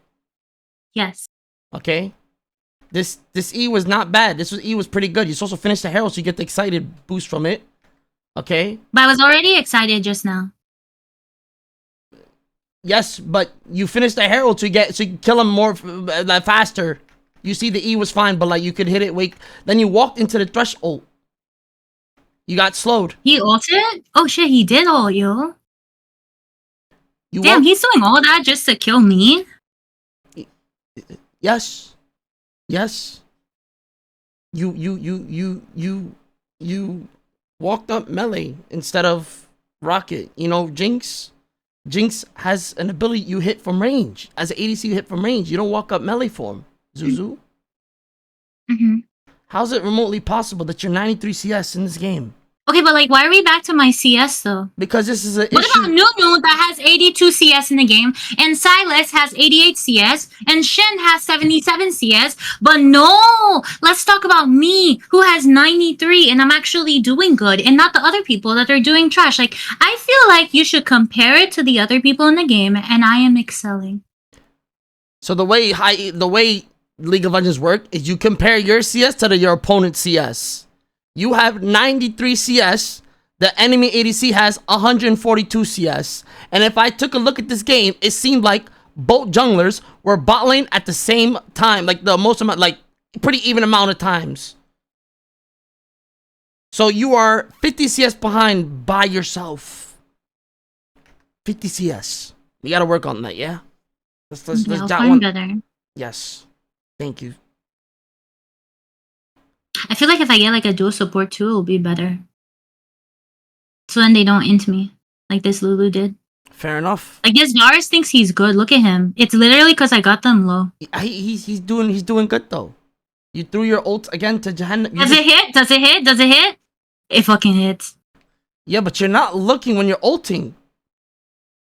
Yes. Okay. This E was not bad. E was pretty good. You're supposed to finish the Herald so you get the excited boost from it. Okay. But I was already excited just now. Yes, but you finished the Herald so you kill him more faster. You see the E was fine, but like you could hit it. Wait, then you walked into the threshold. You got slowed. He ulted? Oh shit, he did all, yo. Damn, he's doing all that just to kill me? Yes. You walked up melee instead of rocket. You know, Jinx has an ability you hit from range. As an ADC, you hit from range. You don't walk up melee form, Zuzu. Mm-hmm. How's it remotely possible that you're 93 CS in this game? Okay, but like, why are we back to my CS though? Because this is an What issue. about Nunu that has 82 CS in the game, and Silas has 88 CS, and Shin has 77 CS? But no, let's talk about me, who has 93, and I'm actually doing good, and not the other people that are doing trash. Like, I feel like you should compare it to the other people in the game, and I am excelling. So the way League of Legends work is you compare your CS to your opponent's CS. You have 93 CS. The enemy ADC has 142 CS. And if I took a look at this game, it seemed like both junglers were bot lane at the same time. Like the most amount, like pretty even amount of times. So you are 50 CS behind by yourself. 50 CS. We gotta work on that, yeah? Let's jot one. Better. Yes. Thank you. I feel like if I get like a dual support too, it'll be better. So then they don't int me like this Lulu did. Fair enough. I guess Darius thinks he's good. Look at him. It's literally because I got them low. He's doing good though. You threw your ult again to Jahannam. Does it hit? Does it hit? Does it hit? It fucking hits. Yeah, but you're not looking when you're ulting.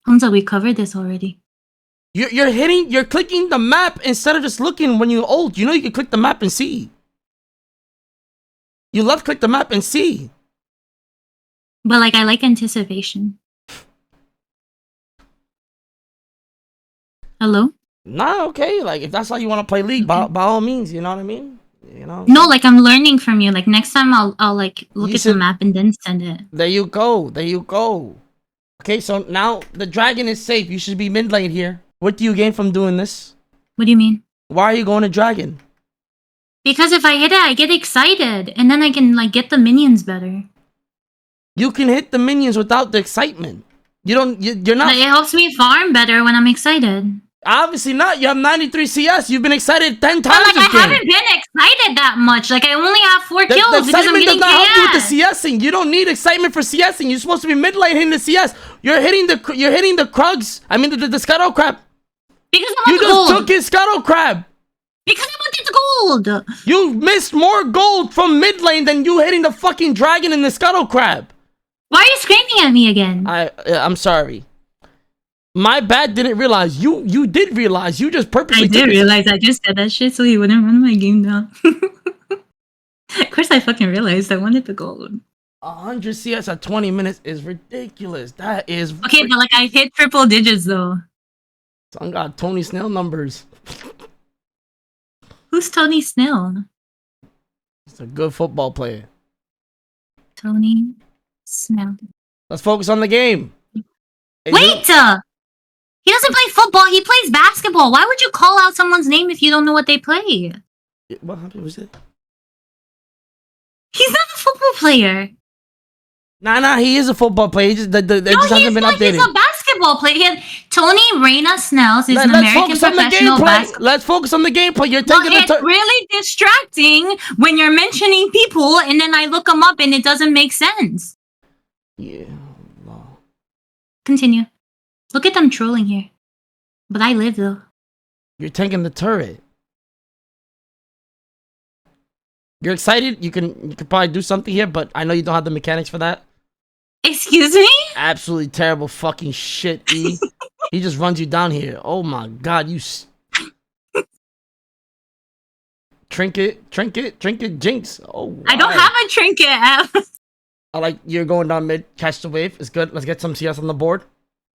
Humzh, we covered this already. You're clicking the map instead of just looking when you ult. You know you can click the map and see. You left click the map and see. But like, I like anticipation. Hello? Nah, okay. Like if that's how you want to play League, by all means, you know what I mean? You know. No, like I'm learning from you. Like next time I'll like look at the map and then send it. There you go. Okay, so now the dragon is safe. You should be mid lane here. What do you gain from doing this? What do you mean? Why are you going to dragon? Because if I hit it, I get excited, and then I can like get the minions better. You can hit the minions without the excitement. You're not. But it helps me farm better when I'm excited. Obviously not. You have 93 CS. You've been excited 10 times. But like I haven't been excited that much. Like I only have 4 kills the because I'm excitement getting does not help you with KS. the CSing. You don't need excitement for CSing. You're supposed to be mid lane hitting the CS. You're hitting the Krugs. I mean the Scuttle Crab. Because I want You the gold. just took his Scuttle Crab. Because I wanted the gold. You missed more gold from mid lane than you hitting the fucking dragon and the Scuttle Crab. Why are you screaming at me again? I'm sorry. My bad. Didn't realize. You did realize. You just purposely. I did realize I just said that shit so he wouldn't run my game down. Of course, I fucking realized I wanted the gold. 100 CS at 20 minutes is ridiculous. That is okay, but like I hit triple digits though. Son got Tony Snell numbers. Who's Tony Snell? He's a good football player. Tony Snell. Let's focus on the game. Wait! He doesn't play football, he plays basketball. Why would you call out someone's name if you don't know what they play? What happened? Was it? He's not a football player. Nah, he is a football player. He just, it just hasn't been updated. He's a basketball player. Tony Reyna Snells is an American professional basketball. Let's focus on the gameplay. You're taking it's really distracting when you're mentioning people and then I look them up and it doesn't make sense. Yeah. No. Continue. Look at them trolling here. But I live though. You're taking the turret. You're excited? You can probably do something here, but I know you don't have the mechanics for that. Excuse me? Absolutely terrible fucking shit, E. He just runs you down here. Oh my god, you... Trinket, jinx. Oh, wow. I don't have a trinket, F. I like you're going down mid, catch the wave. It's good. Let's get some CS on the board.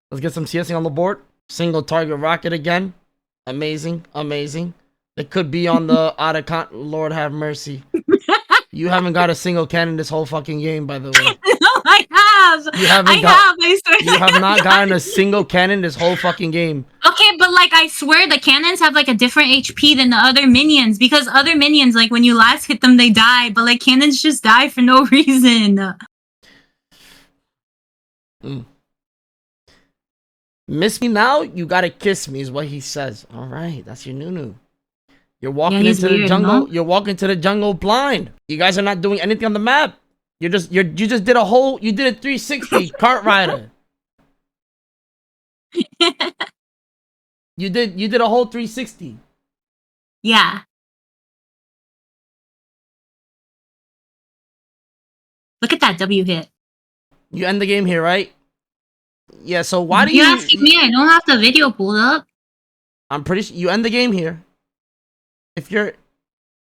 Let's get some CSing on the board. Single target rocket again. Amazing. It could be on the out of Lord have mercy. You haven't got a single cannon this whole fucking game, by the way. No, I have. I swear. You have not gotten a single cannon this whole fucking game. Okay, but like I swear the cannons have like a different HP than the other minions because other minions, like when you last hit them, they die, but like cannons just die for no reason. Miss me now, you gotta kiss me is what he says. All right, that's your nunu. You're walking into the jungle. No? You're walking to the jungle blind. You guys are not doing anything on the map. You just did a 360 cart rider. You did a whole 360. Yeah. Look at that W hit. You end the game here, right? Yeah, so why do you... You're asking me? I don't have the video pulled up. I'm pretty sure you end the game here. If you're...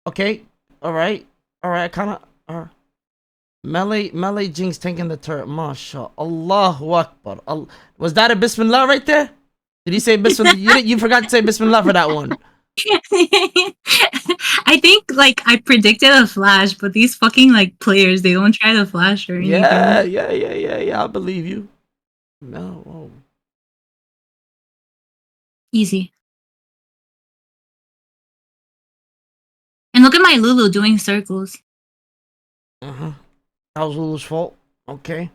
Okay. Alright, kind of... Melee Jinx taking the turret. Masha. Allahu Akbar. Was that a Bismillah right there? Did he say Bismillah? you forgot to say Bismillah for that one. I think like I predicted a flash, but these fucking like players, they don't try to flash or anything. Yeah. I believe you. No. Whoa. Easy. And look at my Lulu doing circles. That was Lulu's fault. Okay.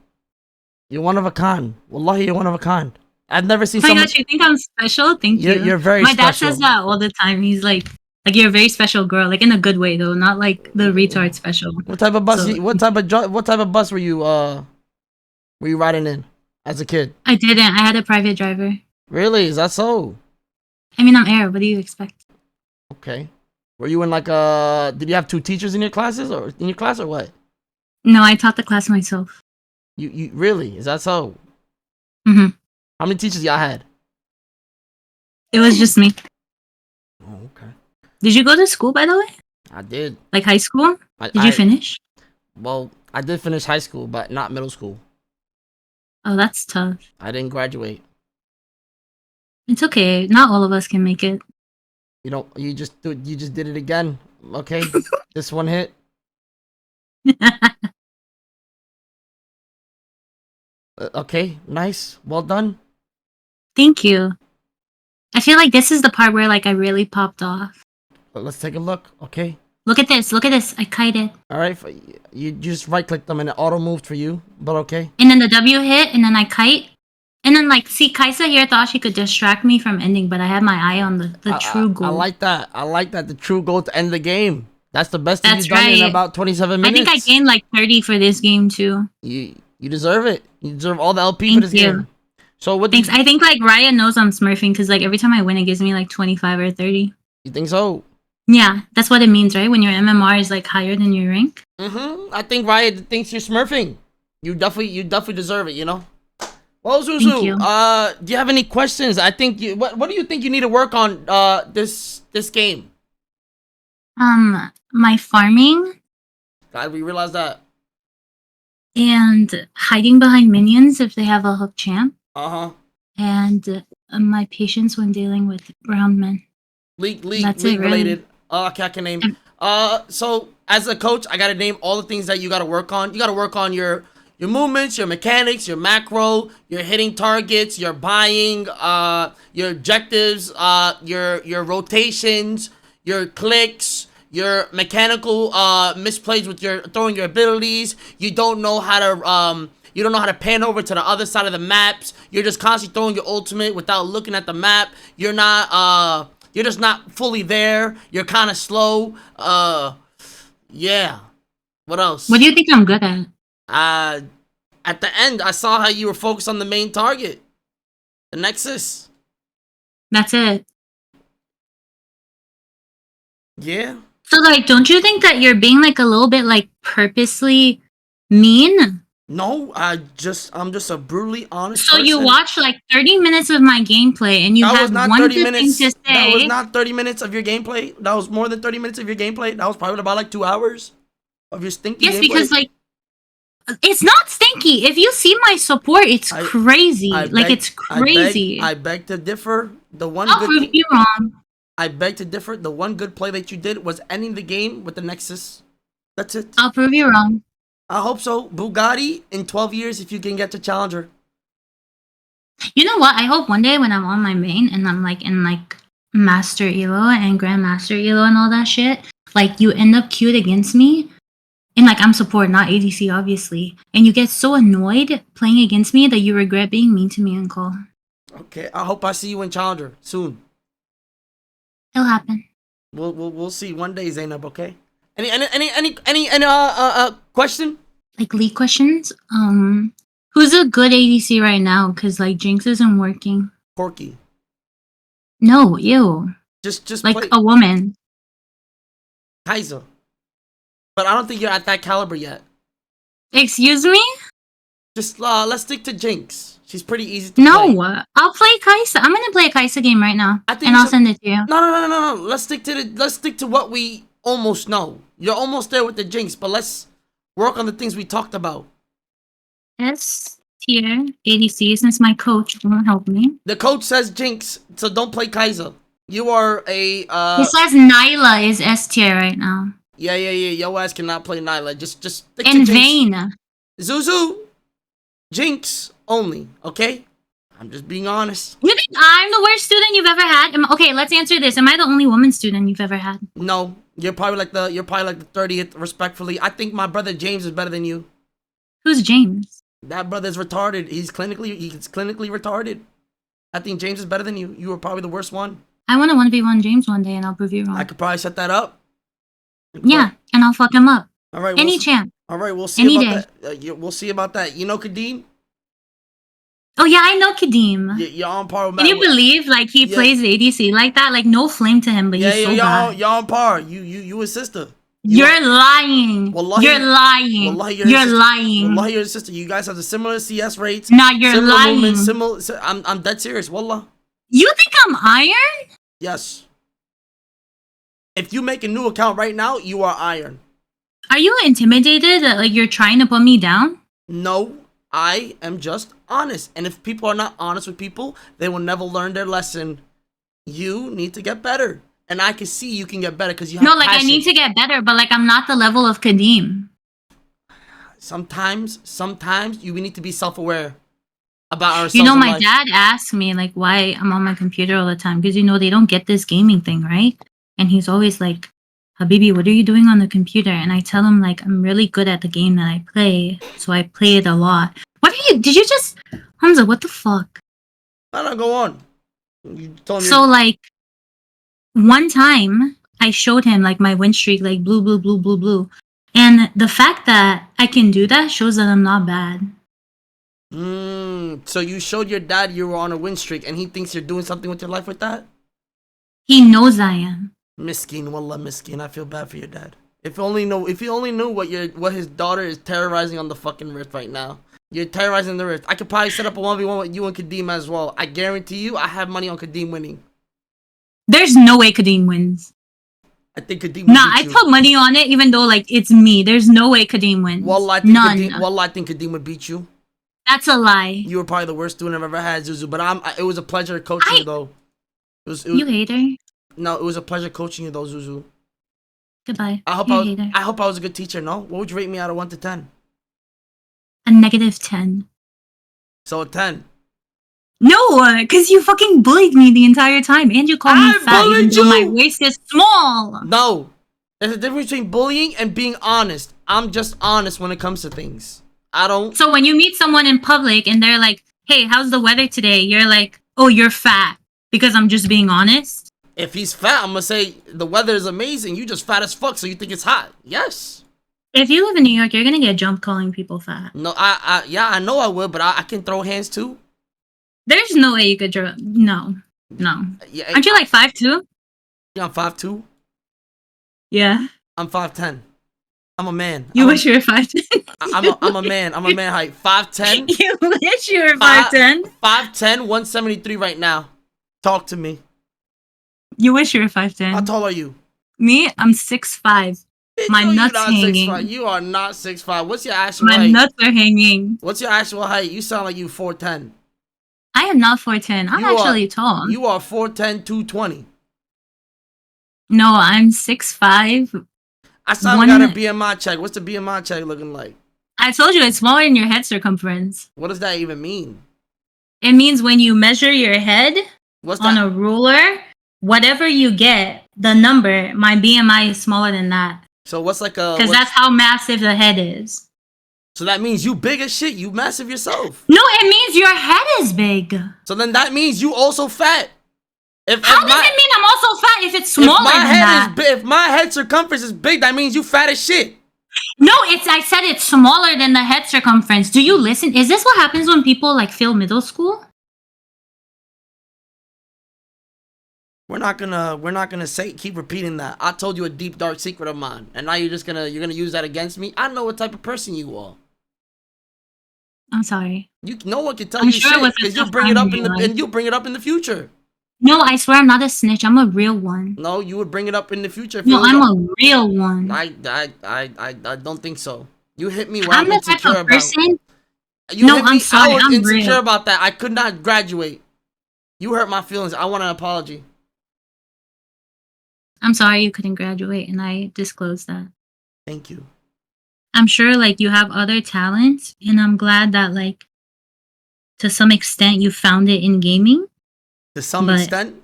You're one of a kind. Wallahi, you're one of a kind. I've never seen someone... Oh my gosh, you think I'm special? Thank you. You're very special. My dad says that all the time. He's like you're a very special girl. Like in a good way though, not like the retard special. What type of bus what type of bus were you riding in as a kid? I didn't. I had a private driver. Really? Is that so? I mean, I'm Arab. What do you expect? Okay. Were you in like did you have two teachers in your classes or what? No, I taught the class myself. You really? Is that so? Mm-hmm. How many teachers y'all had? It was just me. Oh, okay. Did you go to school, by the way? I did. Like high school? Did you finish? Well, I did finish high school, but not middle school. Oh, that's tough. I didn't graduate. It's okay. Not all of us can make it. You just did it again. Okay, this one hit. Okay, nice. Well done. Thank you. I feel like this is the part where like I really popped off. Let's take a look. Okay. Look at this. Look at this. I kited. All right. You just right clicked them and it auto moved for you, but okay. And then the W hit, and then I kite. And then like, see, Kaisa here thought she could distract me from ending, but I had my eye on the true goal. I like that. The true goal to end the game. That's the best thing you've done in about 27 minutes. I think I gained like 30 for this game too. You deserve it. You deserve all the LP for this game. So what? Thanks. I think like Ryan knows I'm smurfing because like every time I win, it gives me like 25 or 30. You think so? Yeah, that's what it means, right? When your MMR is like higher than your rank. I think Ryan thinks you're smurfing. You definitely deserve it. Well, Thank Zuzu, you. do you have any questions? I think you. What do you think you need to work on? This game. My farming Glad we realized that. and hiding behind minions if they have a hook champ, Uh huh. and my patience when dealing with round men. That's it, League really. related. Okay, I can name. And So as a coach, I gotta name all the things that you gotta work on. You gotta work on your movements, your mechanics, your macro, your hitting targets, your buying, your objectives, your rotations, your clicks, your mechanical misplays with your throwing your abilities. You don't know how to you don't know how to pan over to the other side of the maps. You're just constantly throwing your ultimate without looking at the map. You're just not fully there. You're kind of slow. Yeah. What what else? do you think I'm good at? Uh, at the end, I saw how you were focused on the main target, the Nexus. That's it. Yeah. So, like, don't you think that you're being like a little bit like purposely mean? No, I'm just a brutally honest So you person. watch like 30 minutes of my gameplay and you That was have not one 30 good thing to minutes. That was say. not 30 minutes of your gameplay. That was more than 30 minutes of your gameplay. That was probably about like 2 hours of your stinky Yes, gameplay. because like it's not stinky. If you see my support, it's I crazy. Like it's I crazy. beg to differ. The one I'll good prove thing you wrong. I beg to differ. The one good play that you did was ending the game with the Nexus. That's it. I'll prove you wrong. I hope so. Bugatti in 12 years if you can get to Challenger. You know what? I hope one day when I'm on my main and I'm like in like Master Elo and Grandmaster Elo and all that shit, like you end up queued against me. And like I'm support, not ADC, obviously. And you get so annoyed playing against me that you regret being mean to me in call. Okay, I hope I see you in Challenger soon. It'll happen. We'll see one day, Zainab. Okay. Any question? Like league questions. Who's a good ADC right now? Cause like Jinx isn't working. Corky. No, ew. Just Like play a woman. Kaiser. But I don't think you're at that caliber yet. Excuse me? Just let's stick to Jinx. She's pretty easy to play. No. I'll play Kaisa. I'm gonna play a Kaisa game right now. I think And we I'll should. send it to you. No. Let's stick to what we almost know. You're almost there with the Jinx, but let's work on the things we talked about. S tier ADC since my coach won't help me. The coach says Jinx, so don't play Kaiser. You are a He says Nyla is S tier right now. yeah. Your ass cannot play Nyla. Just stick In to Jinx. vain. Zuzu, Jinx only. Okay. I'm just being honest. You think I'm the worst student you've ever had? Okay, let's answer this. Am I the only woman student you've ever had? No, you're probably like the 30th. Respectfully, I think my brother James is better than you. Who's James? That brother's retarded. He's clinically retarded. I think James is better than you. You were probably the worst one. I want to 1v1 James one day and I'll prove you wrong. I could probably set that up. Yeah, and I'll fuck him up. All right. Any champ. All right. We'll see Any about that. We'll see about that. You know Kadeem? Oh yeah, I know Kadeem. You're on par with Can you believe like he plays ADC like that? Like no flame to him, but he's so bad. You're on par. You his sister. You're lying. Wallahi, you're lying. Wallahi, you're lying. Wallahi, you're his sister. You guys have the similar CS rates. Nah, you're similar lying. Movements, similar. I'm dead serious. Wallah. You think I'm iron? Yes. If you make a new account right now, you are iron. Are you intimidated that like you're trying to put me down? No, I am just honest. And if people are not honest with people, they will never learn their lesson. You need to get better. And I can see you can get better because you have like passion. I need to get better, but like I'm not the level of Kadeem. Sometimes we need to be self-aware about ourselves. You know, my dad asked me like why I'm on my computer all the time because you know they don't get this gaming thing, right? And he's always like, Habibi, what are you doing on the computer? And I tell him like I'm really good at the game that I play, so I play it a lot. What are you? Did you just, Humzh? What the fuck? No, go on. You told me. So like, one time I showed him like my win streak, like blue, and the fact that I can do that shows that I'm not bad. So you showed your dad you were on a win streak, and he thinks you're doing something with your life with that? He knows I am. Miskin, wallah, miskin. I feel bad for your dad. If he only knew what his daughter is terrorizing on the fucking Rift right now. You're terrorizing the Rift. I could probably set up a 1v1 with you and Kadeem as well. I guarantee you, I have money on Kadeem winning. There's no way Kadeem wins. I think Kadeem Nah, I put money on it, even though like it's me. There's no way Kadeem wins. Wallah, I think Kadeem would beat you. That's a lie. You were probably the worst student I've ever had, Zuzu. But it was a pleasure coaching you, though. You hater. No, it was a pleasure coaching you, though, Zuzu. Goodbye. I hope I was a good teacher. No, what would you rate me out of 1 to 10? A -10. So a 10. No, because you fucking bullied me the entire time, and you called me fat even though my waist is small. No, there's a difference between bullying and being honest. I'm just honest when it comes to things. I don't. So when you meet someone in public and they're like, "Hey, how's the weather today?" You're like, "Oh, you're fat," because I'm just being honest. If he's fat, I'm gonna say the weather is amazing. You just fat as fuck, so you think it's hot. Yes. If you live in New York, you're gonna get jumped calling people fat. No, I know I would, but I can throw hands too. There's no way you could draw. No. Yeah, aren't you like 5'2"? Yeah, I'm 5'2". Yeah. I'm 5'10". I'm a man. You wish you were 5'10". I'm a man. I'm a man height. 5'10". You wish you were 5'10". 5'10", 173 right now. Talk to me. You wish you were 5'10". How tall are you? Me, I'm 6'5". My nuts hanging. 6'5". You are not 6'5". What's your actual height? My nuts are hanging. What's your actual height? You sound like you 4'10". I am not 4'10". I'm actually tall. You are 4'10", 220. No, I'm 6'5". I saw we got a BMI check. What's the BMI check looking like? I told you it's smaller than your head circumference. What does that even mean? It means when you measure your head on a ruler, whatever you get, the number, my BMI is smaller than that. So what's like a... Because that's how massive the head is. So that means you big as shit. You massive yourself. No, it means your head is big. So then that means you also fat. How does it mean I'm also fat if it's smaller than that? If my head circumference is big, that means you fat as shit. No, I said it's smaller than the head circumference. Do you listen? Is this what happens when people like fail middle school? We're not gonna keep repeating that. I told you a deep dark secret of mine, and now you're gonna use that against me. I know what type of person you are. I'm sorry. No one can tell you shit because you'll bring it up in the future. No, I swear I'm not a snitch. I'm a real one. No, you would bring it up in the future. No, I'm a real one. I don't think so. You hit me when I'm the type of person. I'm sorry. I was insecure real. about that. I could not graduate. You hurt my feelings. I want an apology. I'm sorry you couldn't graduate, and I disclosed that. Thank you. I'm sure, like, you have other talents, and I'm glad that, like, to some extent you found it in gaming. To some extent?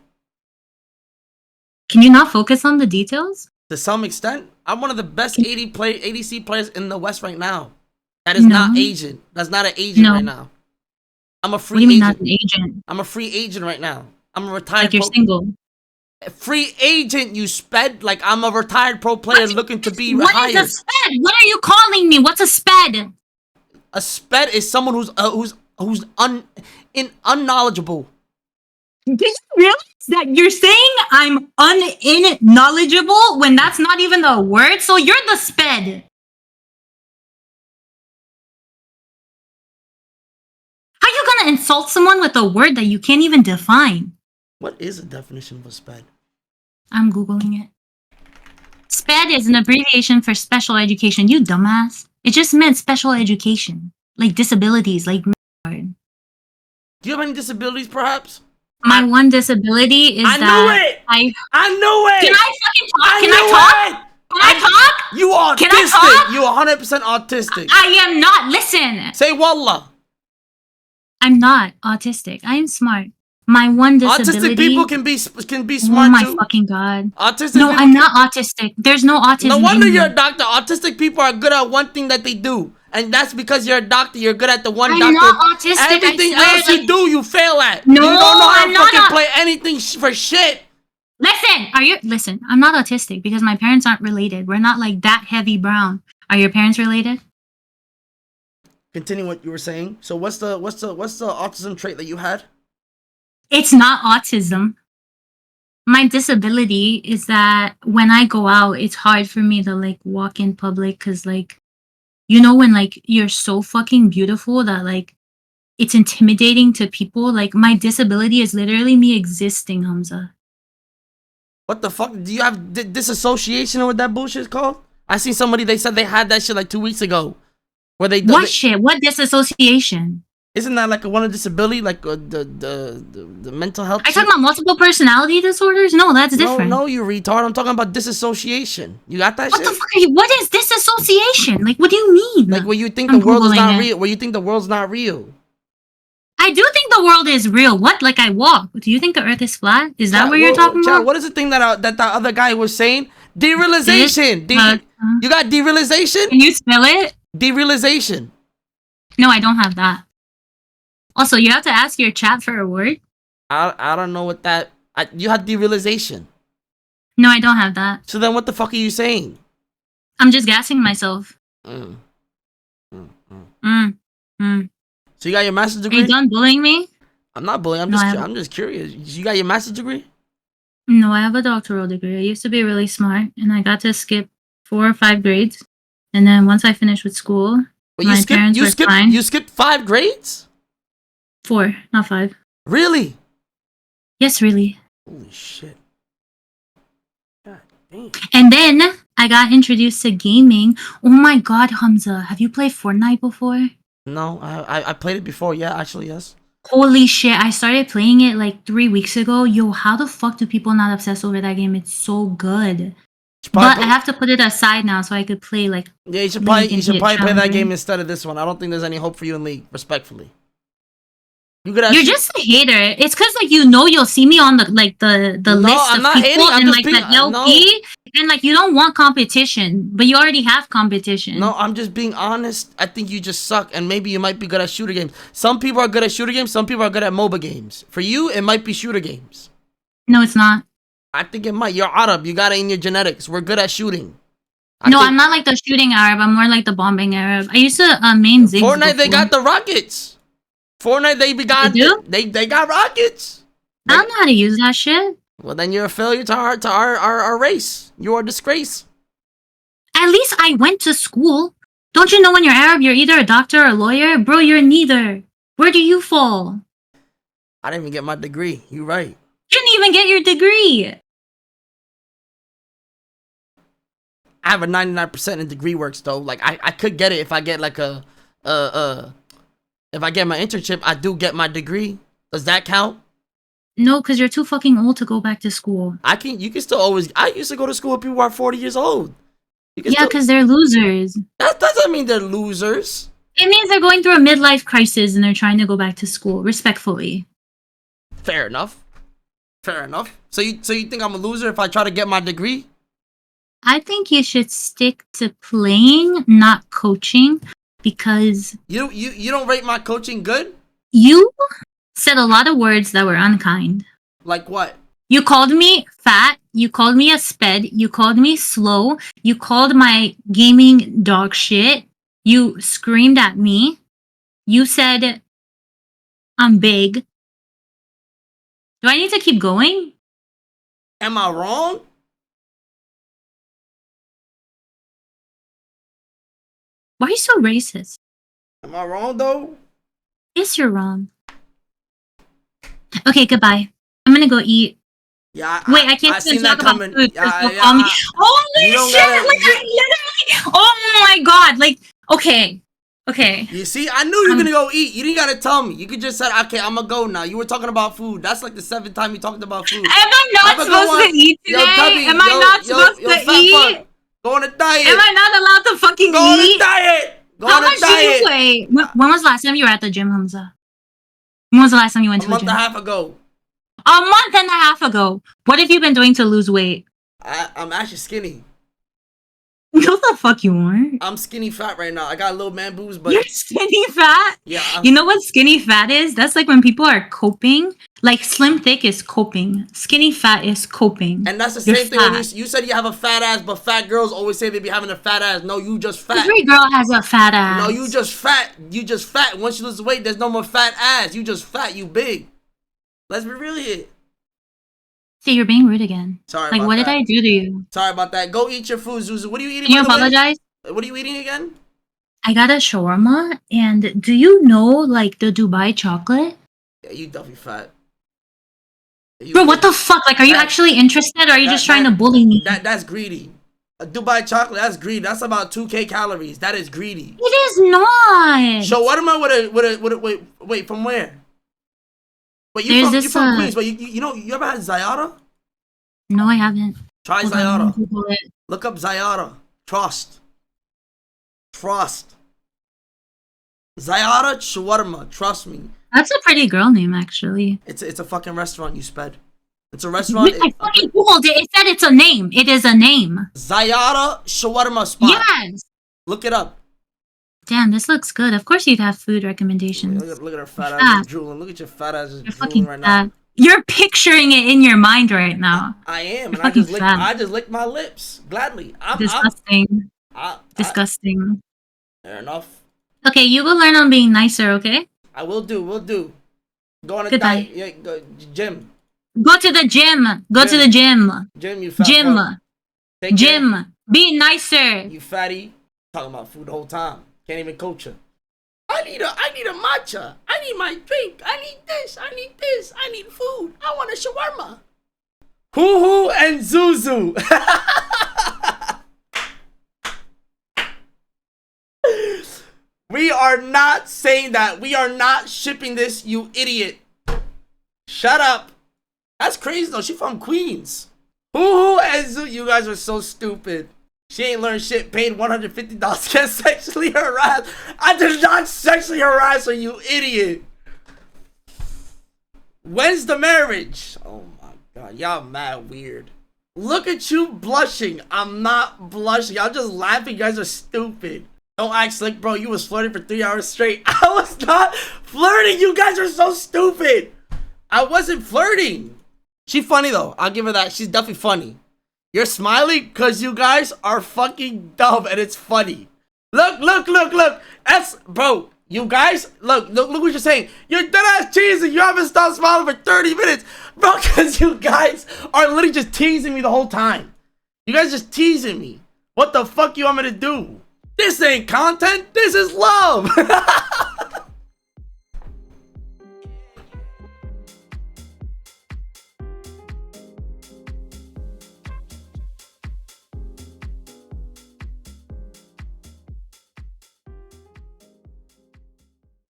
Can you not focus on the details? To some extent? I'm one of the best ADC players in the West right now. That is not Asian. That's not an agent right now. I'm a free agent. Not an agent? I'm a free agent right now. I'm a retired Like you're single. Free agent, you sped. Like I'm a retired pro player looking to be hired. What is a sped? What are you calling me? What's a sped? A sped is someone who's unknowledgeable. Did you realize that you're saying I'm unknowledgeable when that's not even the word? So you're the sped. How are you gonna insult someone with a word that you can't even define? What is the definition of a SPED? I'm Googling it. SPED is an abbreviation for special education. You dumbass. It just meant special education. Like disabilities, like... Do you have any disabilities, perhaps? My one disability is I knew it! Can I fucking talk? Can I talk? Can I talk? You are autistic! Can I talk? You 100% autistic. I am not. Listen. Say wallah. I'm not autistic. I am smart. My one disability... Autistic people can be smart Oh my too. fucking god. No, I'm not autistic. There's no autism. No wonder you're a doctor. Autistic people are good at one thing that they do. And that's because you're a doctor. You're good at the one doctor. I'm not autistic. Everything else you do, you fail at. No, you don't know how I'm to fucking play anything for shit. Listen, I'm not autistic because my parents aren't related. We're not like that heavy brown. Are your parents related? Continue what you were saying. So what's the autism trait that you had? It's not autism. My disability is that when I go out, it's hard for me to like walk in public because like You know when like you're so fucking beautiful that like it's intimidating to people. Like my disability is literally me existing, Humzah. What the fuck? Do you have disassociation or what that bullshit is called? I seen somebody, they said they had that shit like 2 weeks ago. Where What shit? What disassociation? Isn't that like one of disability, like the mental health? Are you talking about multiple personality disorders? No, that's different. No, you retard. I'm talking about disassociation. You got that What shit? the fuck are you? What is disassociation? Like, what do you mean? Like where you think I'm the world is Googling not it. real. Where you think the world's not real. I do think the world is real. What? Like I walk. Do you think the earth is flat? Is that what you're talking about? What is the thing that that other guy was saying? Derealization. You got derealization? Can you spell it? Derealization. No, I don't have that. Also, you have to ask your chat for a word. I don't know what that. You have derealization. No, I don't have that. So then, what the fuck are you saying? I'm just gassing myself. Mm. So you got your master's degree? Are you done bullying me? I'm not bullying. I'm just curious. You got your master's degree? No, I have a doctoral degree. I used to be really smart, and I got to skip 4 or 5 grades. And then once I finished with school, my parents were fine. You skipped 5 grades? 4, not 5. Really? Yes, really. Holy shit. God damn. And then I got introduced to gaming. Oh my god, Humzah, have you played Fortnite before? No, I played it before. Yeah, actually, yes. Holy shit, I started playing it like 3 weeks ago. Yo, how the fuck do people not obsess over that game? It's so good. But I have to put it aside now so I could play like. Yeah, you should probably play that game instead of this one. I don't think there's any hope for you in League, respectfully. You're just a hater. It's because like you'll see me on the list of people and like the LP, and like you don't want competition, but you already have competition. No, I'm just being honest. I think you just suck, and maybe you might be good at shooter games. Some people are good at shooter games. Some people are good at MOBA games. For you, it might be shooter games. No, it's not. I think it might. You're Arab. You got it in your genetics. We're good at shooting. I'm not like the shooting Arab. I'm more like the bombing Arab. I used to main Ziggs Fortnite, before. they got the rockets. Fortnite, they got rockets. I don't know how to use that shit. Well, then you're a failure to our race. You're a disgrace. At least I went to school. Don't you know when you're Arab, you're either a doctor or a lawyer? Bro, you're neither. Where do you fall? I didn't even get my degree. You're right. You didn't even get your degree. I have a 99% in degree works though. Like I could get it if I get like if I get my internship, I do get my degree. Does that count? No, because you're too fucking old to go back to school. You can still always. I used to go to school with people who are 40 years old. Yeah, because they're losers. That doesn't mean they're losers. It means they're going through a midlife crisis and they're trying to go back to school, respectfully. Fair enough. Fair enough. So you think I'm a loser if I try to get my degree? I think you should stick to playing, not coaching, because you don't rate my coaching good? You said a lot of words that were unkind. Like what? You called me fat, you called me a sped, you called me slow, you called my gaming dog shit, you screamed at me, you said I'm big. Do I need to keep going? Am I wrong? Why are you so racist? Am I wrong though? Yes, you're wrong. Okay, goodbye. I'm gonna go eat. Yeah, wait, I can't even talk about food. Yeah, call me. Holy shit! Like, I literally. Oh my god! Like, okay. You see, I knew you were gonna go eat. You didn't gotta tell me. You could just say, "Okay, I'm gonna go now." You were talking about food. That's like the 7th time you talked about food. Am I not supposed to eat today? Am I not supposed to eat? Go on a diet. Am I not allowed to fucking eat? Go on a diet. How much do you weigh? When was the last time you were at the gym, Humzah? When was the last time you went to the gym? A month and a half ago. A month and a half ago. What have you been doing to lose weight? I'm actually skinny. No, the fuck you aren't. I'm skinny fat right now. I got little man boobs, but you're skinny fat. Yeah. You know what skinny fat is? That's like when people are coping. Like slim thick is coping. Skinny fat is coping. And that's the same thing when you said you have a fat ass, but fat girls always say they be having a fat ass. No, you just fat. Every girl has a fat ass. No, you just fat. You just fat. Once you lose weight, there's no more fat ass. You just fat. You big. Let's be real here. See, you're being rude again. Sorry about that. Like, what did I do to you? Sorry about that. Go eat your food, Zuzu. What are you eating? Can you apologize? What are you eating again? I got a shawarma, and do you know like the Dubai chocolate? Yeah, you definitely fat. Bro, what the fuck? Like, are you actually interested, or are you just trying to bully me? That's greedy. A Dubai chocolate, that's greedy. That's about 2K calories. That is greedy. It is not. So what am I wait, from where? Wait, you from Queens, but you know, you ever had Zayara? No, I haven't. Try Hold Zayara. on, Google it. Look up Zayara. Trust. Zayara shawarma. Trust me. That's a pretty girl name, actually. It's a fucking restaurant, you sped. It's a restaurant. I fucking googled it. It said it's a name. It is a name. Zayara shawarma spot. Yes. Look it up. Damn, this looks good. Of course you'd have food recommendations. Look at her fat ass drooling. Look at your fat ass You're drooling right now. You're picturing it in your mind right now. I am, You're and I just licked my lips gladly. Disgusting. Disgusting. Fair enough. Okay, you will learn on being nicer, okay? I will do. Go on a Goodbye. diet. Yeah, go, gym. Go to the gym. Go to the gym. Gym, you fat Gym. fuck. Gym. Be nicer. You fatty. Talking about food the whole time. Can't even coach her. I need a matcha. I need my drink. I need this. I need food. I want a shawarma. Hoo and Zuzu. We are not saying that. We are not shipping this, you idiot. Shut up. That's crazy though. She from Queens. Hoo and Zuzu. You guys are so stupid. She ain't learned shit. Paid $150. Get sexually harassed. I did not sexually harass her, you idiot. When's the marriage? Oh my god, y'all mad weird. Look at you blushing. I'm not blushing. I'm just laughing. You guys are stupid. Don't act slick, bro. You was flirting for 3 hours straight. I was not flirting. You guys are so stupid. I wasn't flirting. She funny though. I'll give her that. She's definitely funny. You're smiling because you guys are fucking dumb and it's funny. Look. That's, bro, you guys, look what you're saying. You're dead ass cheesing. You haven't stopped smiling for 30 minutes. Bro, because you guys are literally just teasing me the whole time. You guys just teasing me. What the fuck you want me to do? This ain't content. This is love.